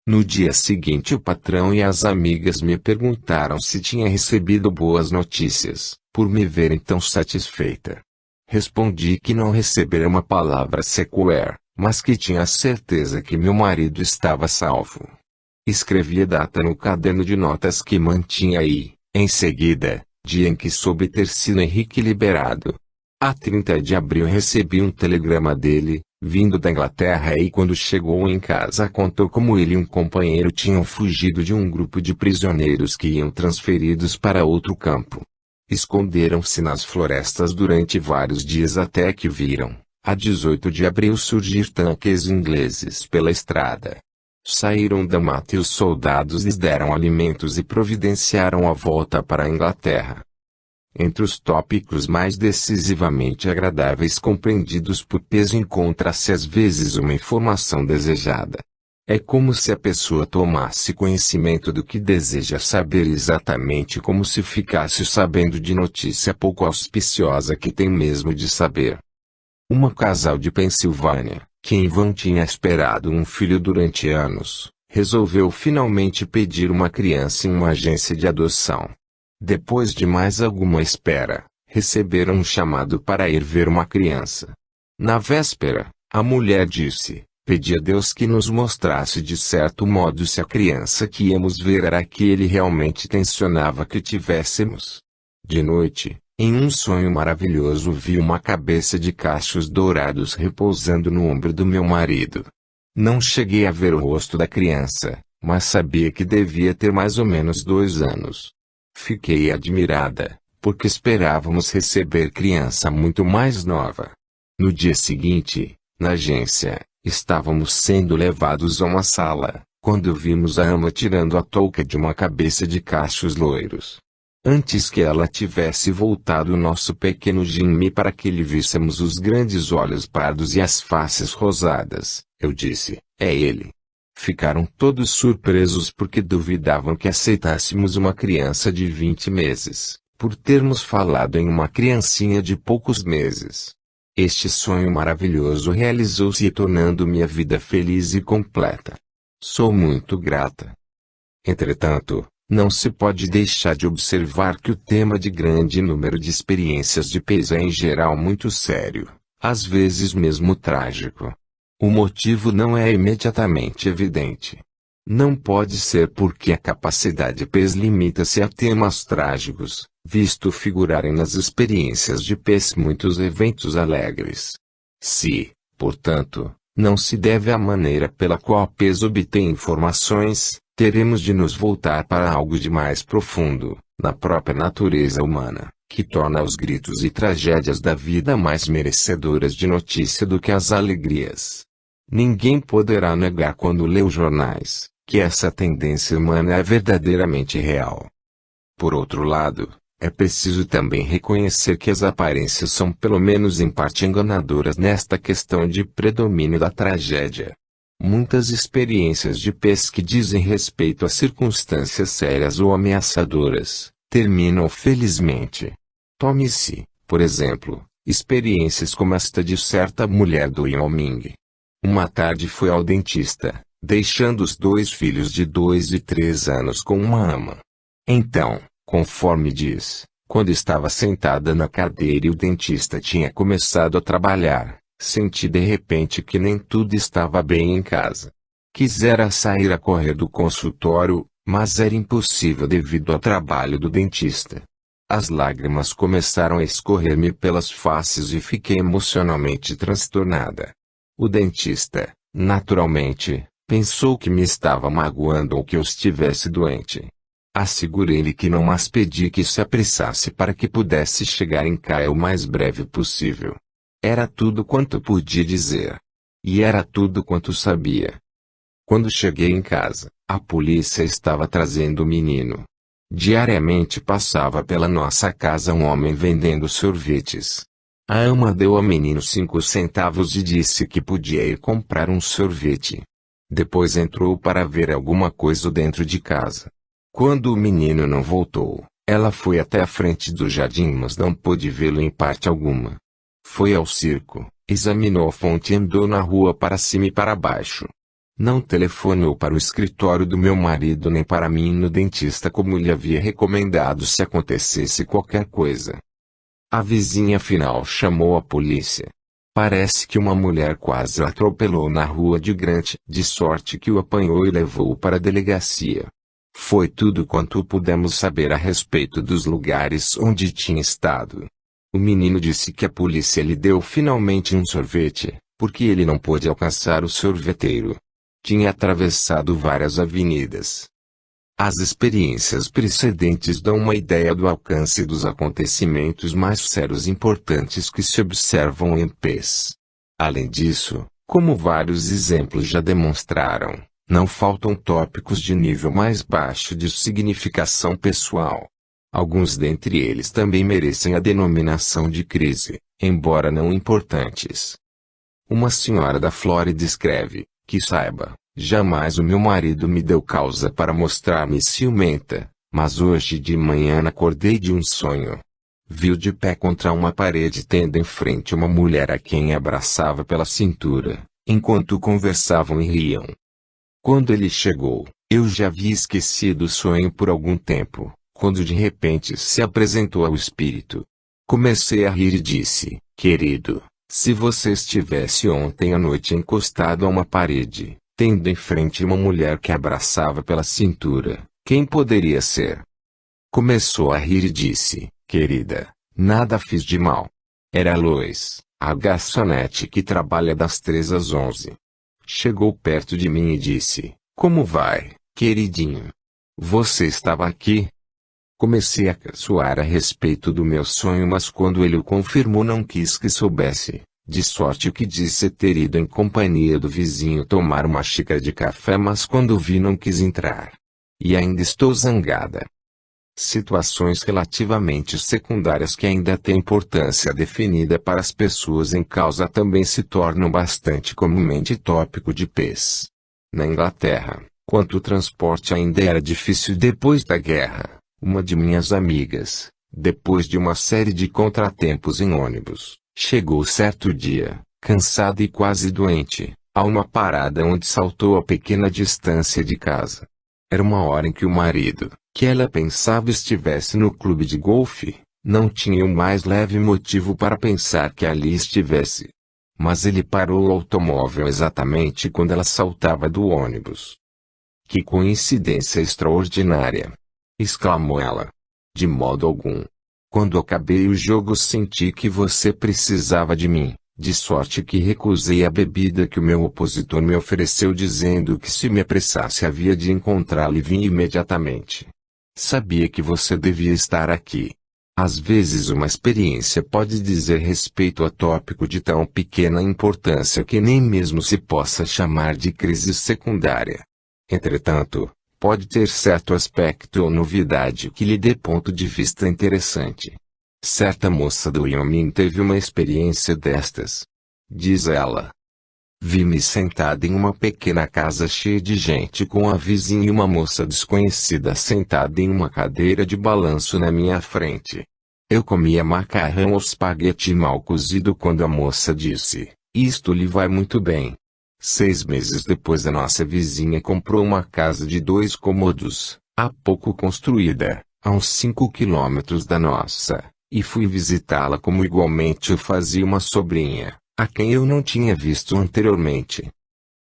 No dia seguinte o patrão e as amigas me perguntaram se tinha recebido boas notícias, por me verem tão satisfeita. Respondi que não recebera uma palavra sequer, mas que tinha certeza que meu marido estava salvo. Escrevi a data no caderno de notas que mantinha e, em seguida, dia em que soube ter sido Henrique liberado. A 30 de abril recebi um telegrama dele, vindo da Inglaterra, e quando chegou em casa contou como ele e um companheiro tinham fugido de um grupo de prisioneiros que iam transferidos para outro campo. Esconderam-se nas florestas durante vários dias até que viram, a 18 de abril, surgir tanques ingleses pela estrada. Saíram da mata e os soldados lhes deram alimentos e providenciaram a volta para a Inglaterra. Entre os tópicos mais decisivamente agradáveis compreendidos por peso encontra-se às vezes uma informação desejada. É como se a pessoa tomasse conhecimento do que deseja saber exatamente como se ficasse sabendo de notícia pouco auspiciosa que tem mesmo de saber. Um casal de Pensilvânia, que em vão tinha esperado um filho durante anos, resolveu finalmente pedir uma criança em uma agência de adoção. Depois de mais alguma espera, receberam um chamado para ir ver uma criança. Na véspera, a mulher disse: pedi a Deus que nos mostrasse de certo modo se a criança que íamos ver era a que ele realmente tensionava que tivéssemos. De noite, em um sonho maravilhoso, vi uma cabeça de cachos dourados repousando no ombro do meu marido. Não cheguei a ver o rosto da criança, mas sabia que devia ter mais ou menos 2 anos. Fiquei admirada, porque esperávamos receber criança muito mais nova. No dia seguinte, na agência, estávamos sendo levados a uma sala, quando vimos a ama tirando a touca de uma cabeça de cachos loiros. Antes que ela tivesse voltado nosso pequeno Jimmy para que lhe víssemos os grandes olhos pardos e as faces rosadas, eu disse: é ele. Ficaram todos surpresos porque duvidavam que aceitássemos uma criança de 20 meses, por termos falado em uma criancinha de poucos meses. Este sonho maravilhoso realizou-se tornando minha vida feliz e completa. Sou muito grata. Entretanto, não se pode deixar de observar que o tema de grande número de experiências de PES é em geral muito sério, às vezes mesmo trágico. O motivo não é imediatamente evidente. Não pode ser porque a capacidade PES limita-se a temas trágicos, visto figurarem nas experiências de PES muitos eventos alegres. Se, portanto, não se deve à maneira pela qual a PES obtém informações, teremos de nos voltar para algo de mais profundo, na própria natureza humana, que torna os gritos e tragédias da vida mais merecedoras de notícia do que as alegrias. Ninguém poderá negar quando lê os jornais, que essa tendência humana é verdadeiramente real. Por outro lado, é preciso também reconhecer que as aparências são pelo menos em parte enganadoras nesta questão de predomínio da tragédia. Muitas experiências de PES que dizem respeito a circunstâncias sérias ou ameaçadoras, terminam felizmente. Tome-se, por exemplo, experiências como esta de certa mulher do Wyoming. Uma tarde foi ao dentista, deixando os 2 filhos de 2 e 3 anos com uma ama. Então, conforme diz, quando estava sentada na cadeira e o dentista tinha começado a trabalhar, senti de repente que nem tudo estava bem em casa. Quisera sair a correr do consultório, mas era impossível devido ao trabalho do dentista. As lágrimas começaram a escorrer-me pelas faces e fiquei emocionalmente transtornada. O dentista, naturalmente, pensou que me estava magoando ou que eu estivesse doente. Assegurei-lhe que não, mas pedi que se apressasse para que pudesse chegar em casa o mais breve possível. Era tudo quanto podia dizer. E era tudo quanto sabia. Quando cheguei em casa, a polícia estava trazendo o menino. Diariamente passava pela nossa casa um homem vendendo sorvetes. A ama deu ao menino 5 centavos e disse que podia ir comprar um sorvete. Depois entrou para ver alguma coisa dentro de casa. Quando o menino não voltou, ela foi até a frente do jardim, mas não pôde vê-lo em parte alguma. Foi ao circo, examinou a fonte e andou na rua para cima e para baixo. Não telefonou para o escritório do meu marido nem para mim no dentista como lhe havia recomendado se acontecesse qualquer coisa. A vizinha afinal chamou a polícia. Parece que uma mulher quase o atropelou na rua de Grant, de sorte que o apanhou e levou-o para a delegacia. Foi tudo quanto pudemos saber a respeito dos lugares onde tinha estado. O menino disse que a polícia lhe deu finalmente um sorvete, porque ele não pôde alcançar o sorveteiro. Tinha atravessado várias avenidas. As experiências precedentes dão uma ideia do alcance dos acontecimentos mais sérios e importantes que se observam em PES. Além disso, como vários exemplos já demonstraram, não faltam tópicos de nível mais baixo de significação pessoal. Alguns dentre eles também merecem a denominação de crise, embora não importantes. Uma senhora da Flórida escreve: que saiba, jamais o meu marido me deu causa para mostrar-me ciumenta, mas hoje de manhã acordei de um sonho. Viu de pé contra uma parede tendo em frente uma mulher a quem abraçava pela cintura, enquanto conversavam e riam. Quando ele chegou, eu já havia esquecido o sonho por algum tempo, quando de repente se apresentou ao espírito. Comecei a rir e disse: querido, se você estivesse ontem à noite encostado a uma parede, tendo em frente uma mulher que abraçava pela cintura, quem poderia ser? Começou a rir e disse: querida, nada fiz de mal. Era Lois, a garçonete que trabalha das 3 às 11. Chegou perto de mim e disse: como vai, queridinho? Você estava aqui? Comecei a caçoar a respeito do meu sonho, mas quando ele o confirmou não quis que soubesse, de sorte que disse ter ido em companhia do vizinho tomar uma xícara de café, mas quando vi não quis entrar. E ainda estou zangada. Situações relativamente secundárias que ainda têm importância definida para as pessoas em causa também se tornam bastante comumente tópico de pés. Na Inglaterra, quando o transporte ainda era difícil depois da guerra, uma de minhas amigas, depois de uma série de contratempos em ônibus, chegou certo dia, cansada e quase doente, a uma parada onde saltou a pequena distância de casa. Era uma hora em que o marido, que ela pensava estivesse no clube de golfe, não tinha o mais leve motivo para pensar que ali estivesse. Mas ele parou o automóvel exatamente quando ela saltava do ônibus. Que coincidência extraordinária! Exclamou ela. De modo algum. Quando acabei o jogo senti que você precisava de mim, de sorte que recusei a bebida que o meu opositor me ofereceu dizendo que se me apressasse havia de encontrá-lo e vim imediatamente. Sabia que você devia estar aqui. Às vezes uma experiência pode dizer respeito a tópico de tão pequena importância que nem mesmo se possa chamar de crise secundária. Entretanto, pode ter certo aspecto ou novidade que lhe dê ponto de vista interessante. Certa moça do Wyoming teve uma experiência destas. Diz ela: vi-me sentada em uma pequena casa cheia de gente com a vizinha e uma moça desconhecida sentada em uma cadeira de balanço na minha frente. Eu comia macarrão ou espaguete mal cozido quando a moça disse: isto lhe vai muito bem. 6 meses depois a nossa vizinha comprou uma casa de 2 cômodos, há pouco construída, a uns 5 quilômetros da nossa, e fui visitá-la como igualmente o fazia uma sobrinha, a quem eu não tinha visto anteriormente.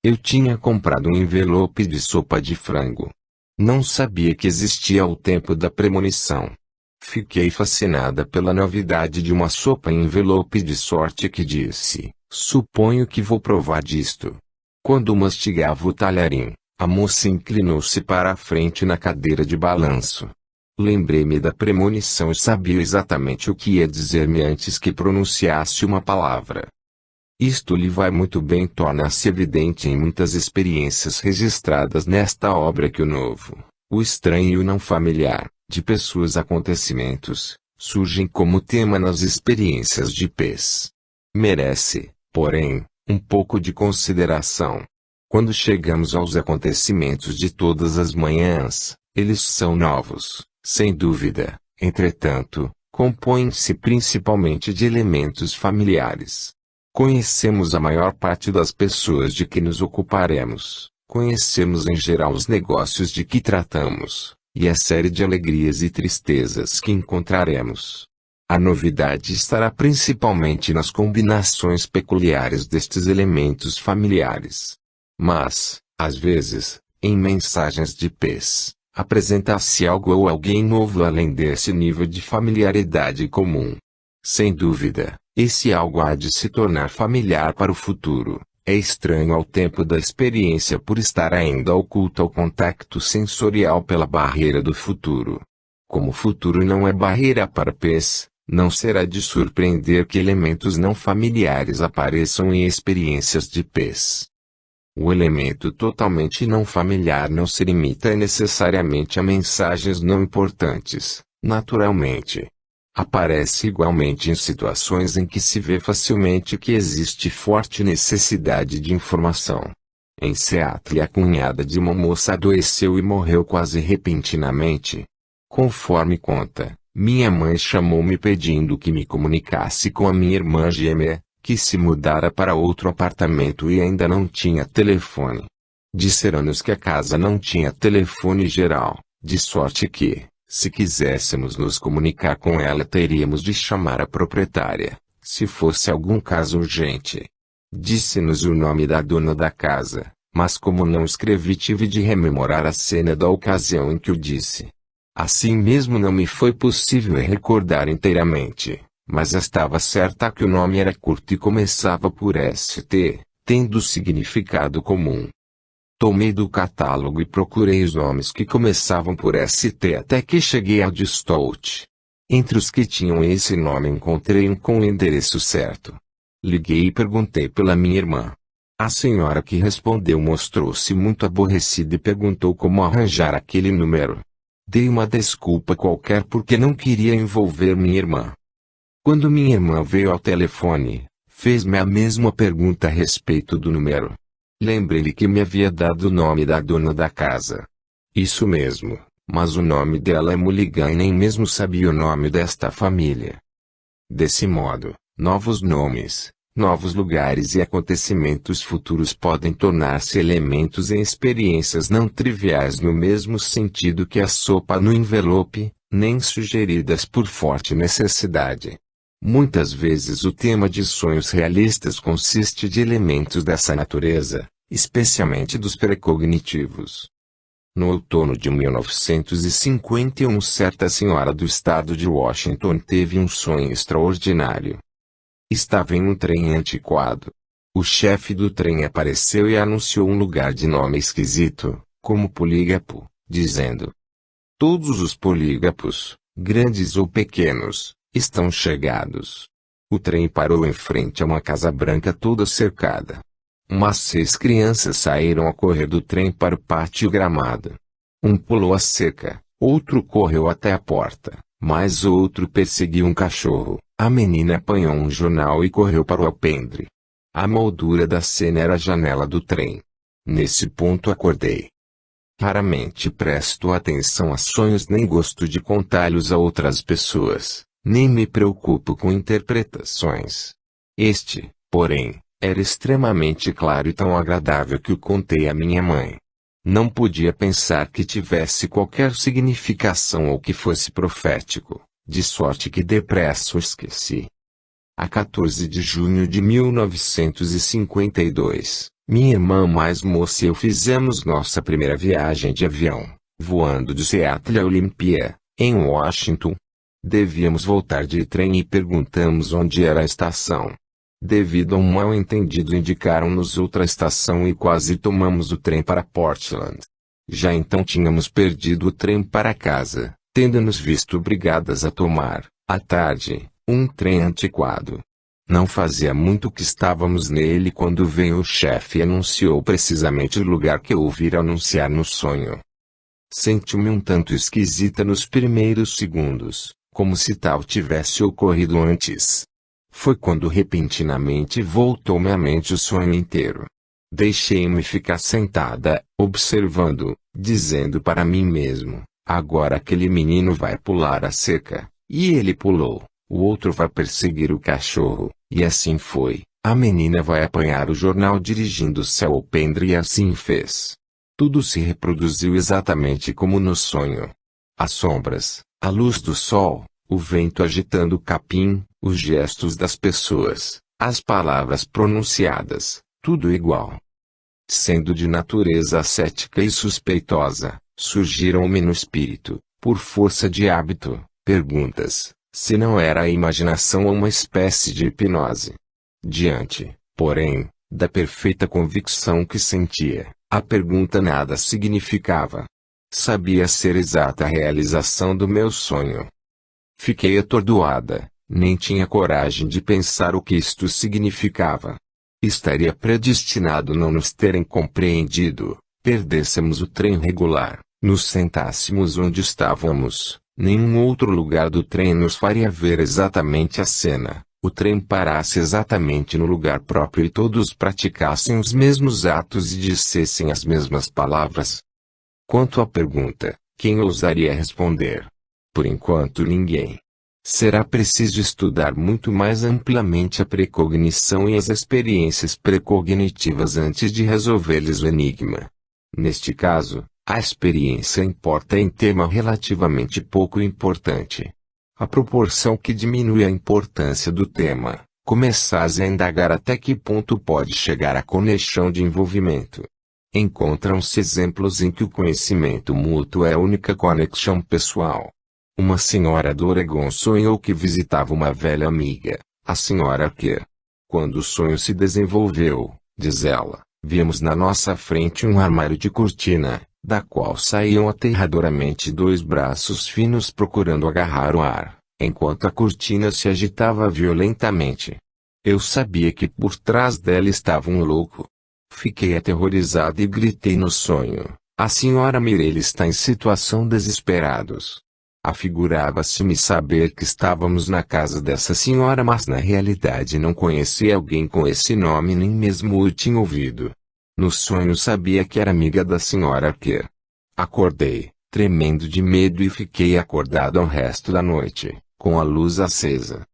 Eu tinha comprado um envelope de sopa de frango. Não sabia que existia ao tempo da premonição. Fiquei fascinada pela novidade de uma sopa em envelope de sorte que disse: suponho que vou provar disto. Quando mastigava o talharim, a moça inclinou-se para a frente na cadeira de balanço. Lembrei-me da premonição e sabia exatamente o que ia dizer-me antes que pronunciasse uma palavra. Isto lhe vai muito bem torna-se evidente em muitas experiências registradas nesta obra que o novo, o estranho e o não familiar, de pessoas acontecimentos, surgem como tema nas experiências de pés. Merece, porém, um pouco de consideração. Quando chegamos aos acontecimentos de todas as manhãs, eles são novos, sem dúvida, entretanto, compõem-se principalmente de elementos familiares. Conhecemos a maior parte das pessoas de que nos ocuparemos, conhecemos em geral os negócios de que tratamos, e a série de alegrias e tristezas que encontraremos. A novidade estará principalmente nas combinações peculiares destes elementos familiares. Mas, às vezes, em mensagens de pés, apresenta-se algo ou alguém novo além desse nível de familiaridade comum. Sem dúvida, esse algo há de se tornar familiar para o futuro. É estranho ao tempo da experiência por estar ainda oculto ao contacto sensorial pela barreira do futuro. Como o futuro não é barreira para pés, não será de surpreender que elementos não familiares apareçam em experiências de pés. O elemento totalmente não familiar não se limita necessariamente a mensagens não importantes, naturalmente. Aparece igualmente em situações em que se vê facilmente que existe forte necessidade de informação. Em Seattle, a cunhada de uma moça adoeceu e morreu quase repentinamente. Conforme conta, minha mãe chamou-me pedindo que me comunicasse com a minha irmã gêmea, que se mudara para outro apartamento e ainda não tinha telefone. Disseram-nos que a casa não tinha telefone geral, de sorte que, se quiséssemos nos comunicar com ela teríamos de chamar a proprietária, se fosse algum caso urgente. Disse-nos o nome da dona da casa, mas como não escrevi tive de rememorar a cena da ocasião em que o disse. Assim mesmo não me foi possível recordar inteiramente, mas estava certa que o nome era curto e começava por ST, tendo significado comum. Tomei do catálogo e procurei os nomes que começavam por ST até que cheguei ao de Stout. Entre os que tinham esse nome encontrei um com o endereço certo. Liguei e perguntei pela minha irmã. A senhora que respondeu mostrou-se muito aborrecida e perguntou como arranjar aquele número. Dei uma desculpa qualquer porque não queria envolver minha irmã. Quando minha irmã veio ao telefone, fez-me a mesma pergunta a respeito do número. Lembrei-lhe que me havia dado o nome da dona da casa. Isso mesmo, mas o nome dela é Mulligan e nem mesmo sabia o nome desta família. Desse modo, novos nomes, novos lugares e acontecimentos futuros podem tornar-se elementos em experiências não triviais no mesmo sentido que a sopa no envelope, nem sugeridas por forte necessidade. Muitas vezes o tema de sonhos realistas consiste de elementos dessa natureza, especialmente dos precognitivos. No outono de 1951 certa senhora do estado de Washington teve um sonho extraordinário. Estava em um trem antiquado. O chefe do trem apareceu e anunciou um lugar de nome esquisito, como Polígapo, dizendo: todos os polígapos, grandes ou pequenos, estão chegados. O trem parou em frente a uma casa branca toda cercada. Umas 6 crianças saíram a correr do trem para o pátio gramado. Um pulou a cerca, outro correu até a porta, mas outro perseguiu um cachorro. A menina apanhou um jornal e correu para o alpendre. A moldura da cena era a janela do trem. Nesse ponto acordei. Raramente presto atenção a sonhos nem gosto de contá-los a outras pessoas, nem me preocupo com interpretações. Este, porém, era extremamente claro e tão agradável que o contei à minha mãe. Não podia pensar que tivesse qualquer significação ou que fosse profético, de sorte que depressa o esqueci. A 14 de junho de 1952, minha irmã mais moça e eu fizemos nossa primeira viagem de avião, voando de Seattle a Olympia, em Washington. Devíamos voltar de trem e perguntamos onde era a estação. Devido a um mal-entendido indicaram-nos outra estação e quase tomamos o trem para Portland. Já então tínhamos perdido o trem para casa, tendo-nos visto obrigadas a tomar, à tarde, um trem antiquado. Não fazia muito que estávamos nele quando veio o chefe e anunciou precisamente o lugar que eu ouvira anunciar no sonho. Senti-me um tanto esquisita nos primeiros segundos, como se tal tivesse ocorrido antes. Foi quando repentinamente voltou-me à mente o sonho inteiro. Deixei-me ficar sentada, observando, dizendo para mim mesmo: agora aquele menino vai pular a cerca, e ele pulou. O outro vai perseguir o cachorro, e assim foi. A menina vai apanhar o jornal dirigindo-se ao alpendre e assim fez. Tudo se reproduziu exatamente como no sonho. As sombras, a luz do sol, o vento agitando o capim, os gestos das pessoas, as palavras pronunciadas, tudo igual. Sendo de natureza ascética e suspeitosa, surgiram-me no espírito, por força de hábito, perguntas, se não era a imaginação ou uma espécie de hipnose. Diante, porém, da perfeita convicção que sentia, a pergunta nada significava. Sabia ser exata a realização do meu sonho. Fiquei atordoada, nem tinha coragem de pensar o que isto significava. Estaria predestinado não nos terem compreendido, perdêssemos o trem regular, nos sentássemos onde estávamos, nenhum outro lugar do trem nos faria ver exatamente a cena, o trem parasse exatamente no lugar próprio e todos praticassem os mesmos atos e dissessem as mesmas palavras. Quanto à pergunta, quem ousaria responder? Por enquanto ninguém. Será preciso estudar muito mais amplamente a precognição e as experiências precognitivas antes de resolver-lhes o enigma. Neste caso, a experiência importa em tema relativamente pouco importante. À proporção que diminui a importância do tema, começas a indagar até que ponto pode chegar a conexão de envolvimento. Encontram-se exemplos em que o conhecimento mútuo é a única conexão pessoal. Uma senhora do Oregon sonhou que visitava uma velha amiga, a senhora Kerr. Quando o sonho se desenvolveu, diz ela, vimos na nossa frente um armário de cortina, da qual saíam aterradoramente dois braços finos procurando agarrar o ar, enquanto a cortina se agitava violentamente. Eu sabia que por trás dela estava um louco. Fiquei aterrorizado e gritei no sonho, a senhora Mirelle está em situação desesperados. Afigurava-se-me saber que estávamos na casa dessa senhora, mas na realidade não conhecia alguém com esse nome, nem mesmo o tinha ouvido. No sonho sabia que era amiga da senhora Kerr. Acordei, tremendo de medo, e fiquei acordado ao resto da noite, com a luz acesa.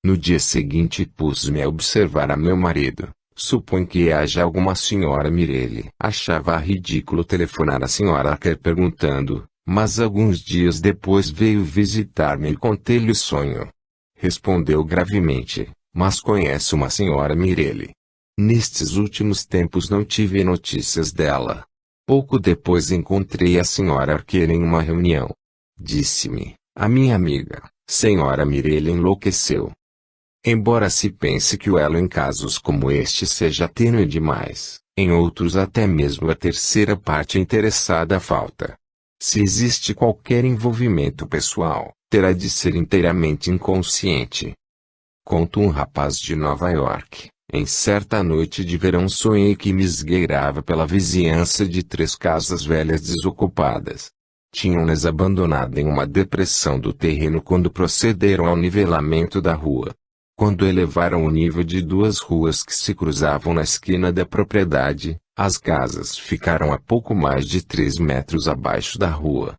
No dia seguinte pus-me a observar a meu marido. Suponho que haja alguma senhora Mirelle. Achava ridículo telefonar a senhora Kerr perguntando, mas alguns dias depois veio visitar-me e contei-lhe o sonho. Respondeu gravemente, mas conhece uma senhora Mirelle. Nestes últimos tempos não tive notícias dela. Pouco depois encontrei a senhora Kerr em uma reunião. Disse-me, a minha amiga, senhora Mirelle enlouqueceu. Embora se pense que o elo em casos como este seja tênue demais, em outros até mesmo a terceira parte interessada falta. Se existe qualquer envolvimento pessoal, terá de ser inteiramente inconsciente. Conta um rapaz de Nova York. Em certa noite de verão sonhei que me esgueirava pela vizinhança de 3 casas velhas desocupadas. Tinham-nas abandonado em uma depressão do terreno quando procederam ao nivelamento da rua. Quando elevaram o nível de 2 ruas que se cruzavam na esquina da propriedade, as casas ficaram a pouco mais de 3 metros abaixo da rua.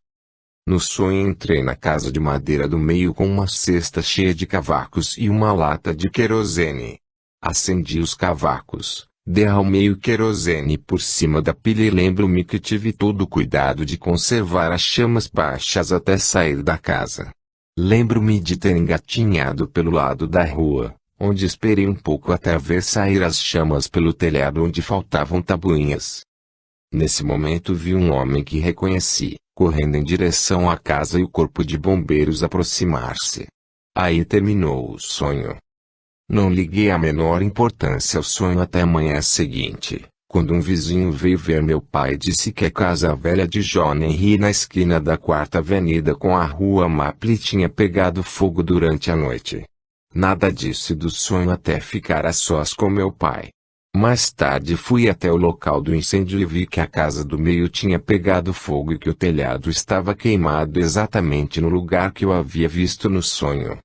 No sonho entrei na casa de madeira do meio com uma cesta cheia de cavacos e uma lata de querosene. Acendi os cavacos, derramei o querosene por cima da pilha e lembro-me que tive todo o cuidado de conservar as chamas baixas até sair da casa. Lembro-me de ter engatinhado pelo lado da rua, onde esperei um pouco até ver sair as chamas pelo telhado onde faltavam tabuinhas. Nesse momento vi um homem que reconheci, correndo em direção à casa e o corpo de bombeiros aproximar-se. Aí terminou o sonho. Não liguei a menor importância ao sonho até a manhã seguinte, quando um vizinho veio ver meu pai e disse que a casa velha de John Henry na esquina da 4ª Avenida com a rua Maple tinha pegado fogo durante a noite. Nada disse do sonho até ficar a sós com meu pai. Mais tarde fui até o local do incêndio e vi que a casa do meio tinha pegado fogo e que o telhado estava queimado exatamente no lugar que eu havia visto no sonho.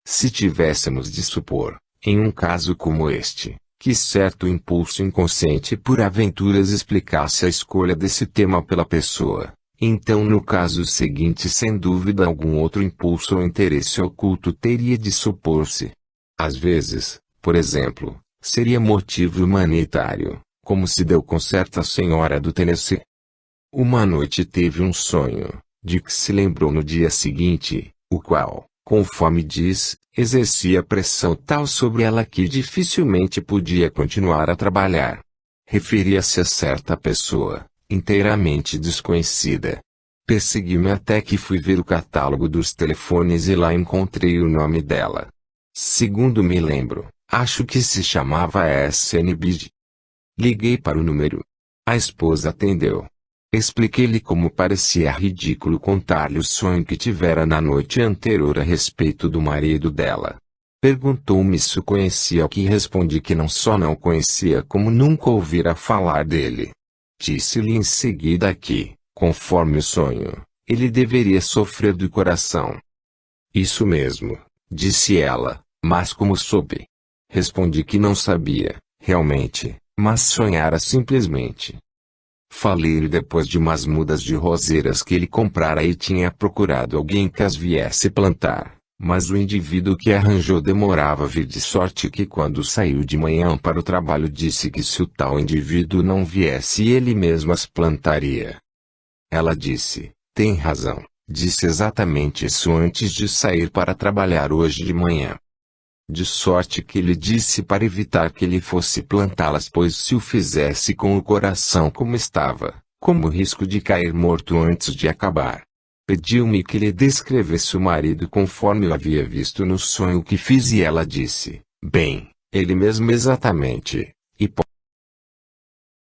Se tivéssemos de supor, em um caso como este, que certo impulso inconsciente por aventuras explicasse a escolha desse tema pela pessoa, então no caso seguinte sem dúvida algum outro impulso ou interesse oculto teria de supor-se. Às vezes, por exemplo, seria motivo humanitário, como se deu com certa senhora do Tennessee. Uma noite teve um sonho, de que se lembrou no dia seguinte, o qual, conforme diz, exercia pressão tal sobre ela que dificilmente podia continuar a trabalhar. Referia-se a certa pessoa, inteiramente desconhecida. Persegui-me até que fui ver o catálogo dos telefones e lá encontrei o nome dela. Segundo me lembro, acho que se chamava S.N. Bide. Liguei para o número. A esposa atendeu. Expliquei-lhe como parecia ridículo contar-lhe o sonho que tivera na noite anterior a respeito do marido dela. Perguntou-me se o conhecia, ao que respondi que não só não conhecia como nunca ouvira falar dele. Disse-lhe em seguida que, conforme o sonho, ele deveria sofrer do coração. Isso mesmo, disse ela, mas como soube? Respondi que não sabia, realmente, mas sonhara simplesmente. Falei-lhe depois de umas mudas de roseiras que ele comprara e tinha procurado alguém que as viesse plantar, Mas o indivíduo que arranjou demorava a vir, de sorte que quando saiu de manhã para o trabalho disse que se o tal indivíduo não viesse ele mesmo as plantaria. Ela disse: tem razão, disse exatamente isso antes de sair para trabalhar hoje de manhã. De sorte que lhe disse para evitar que ele fosse plantá-las, pois se o fizesse com o coração como estava, como o risco de cair morto antes de acabar. Pediu-me que lhe descrevesse o marido conforme eu havia visto no sonho que fiz, e ela disse: bem, ele mesmo exatamente.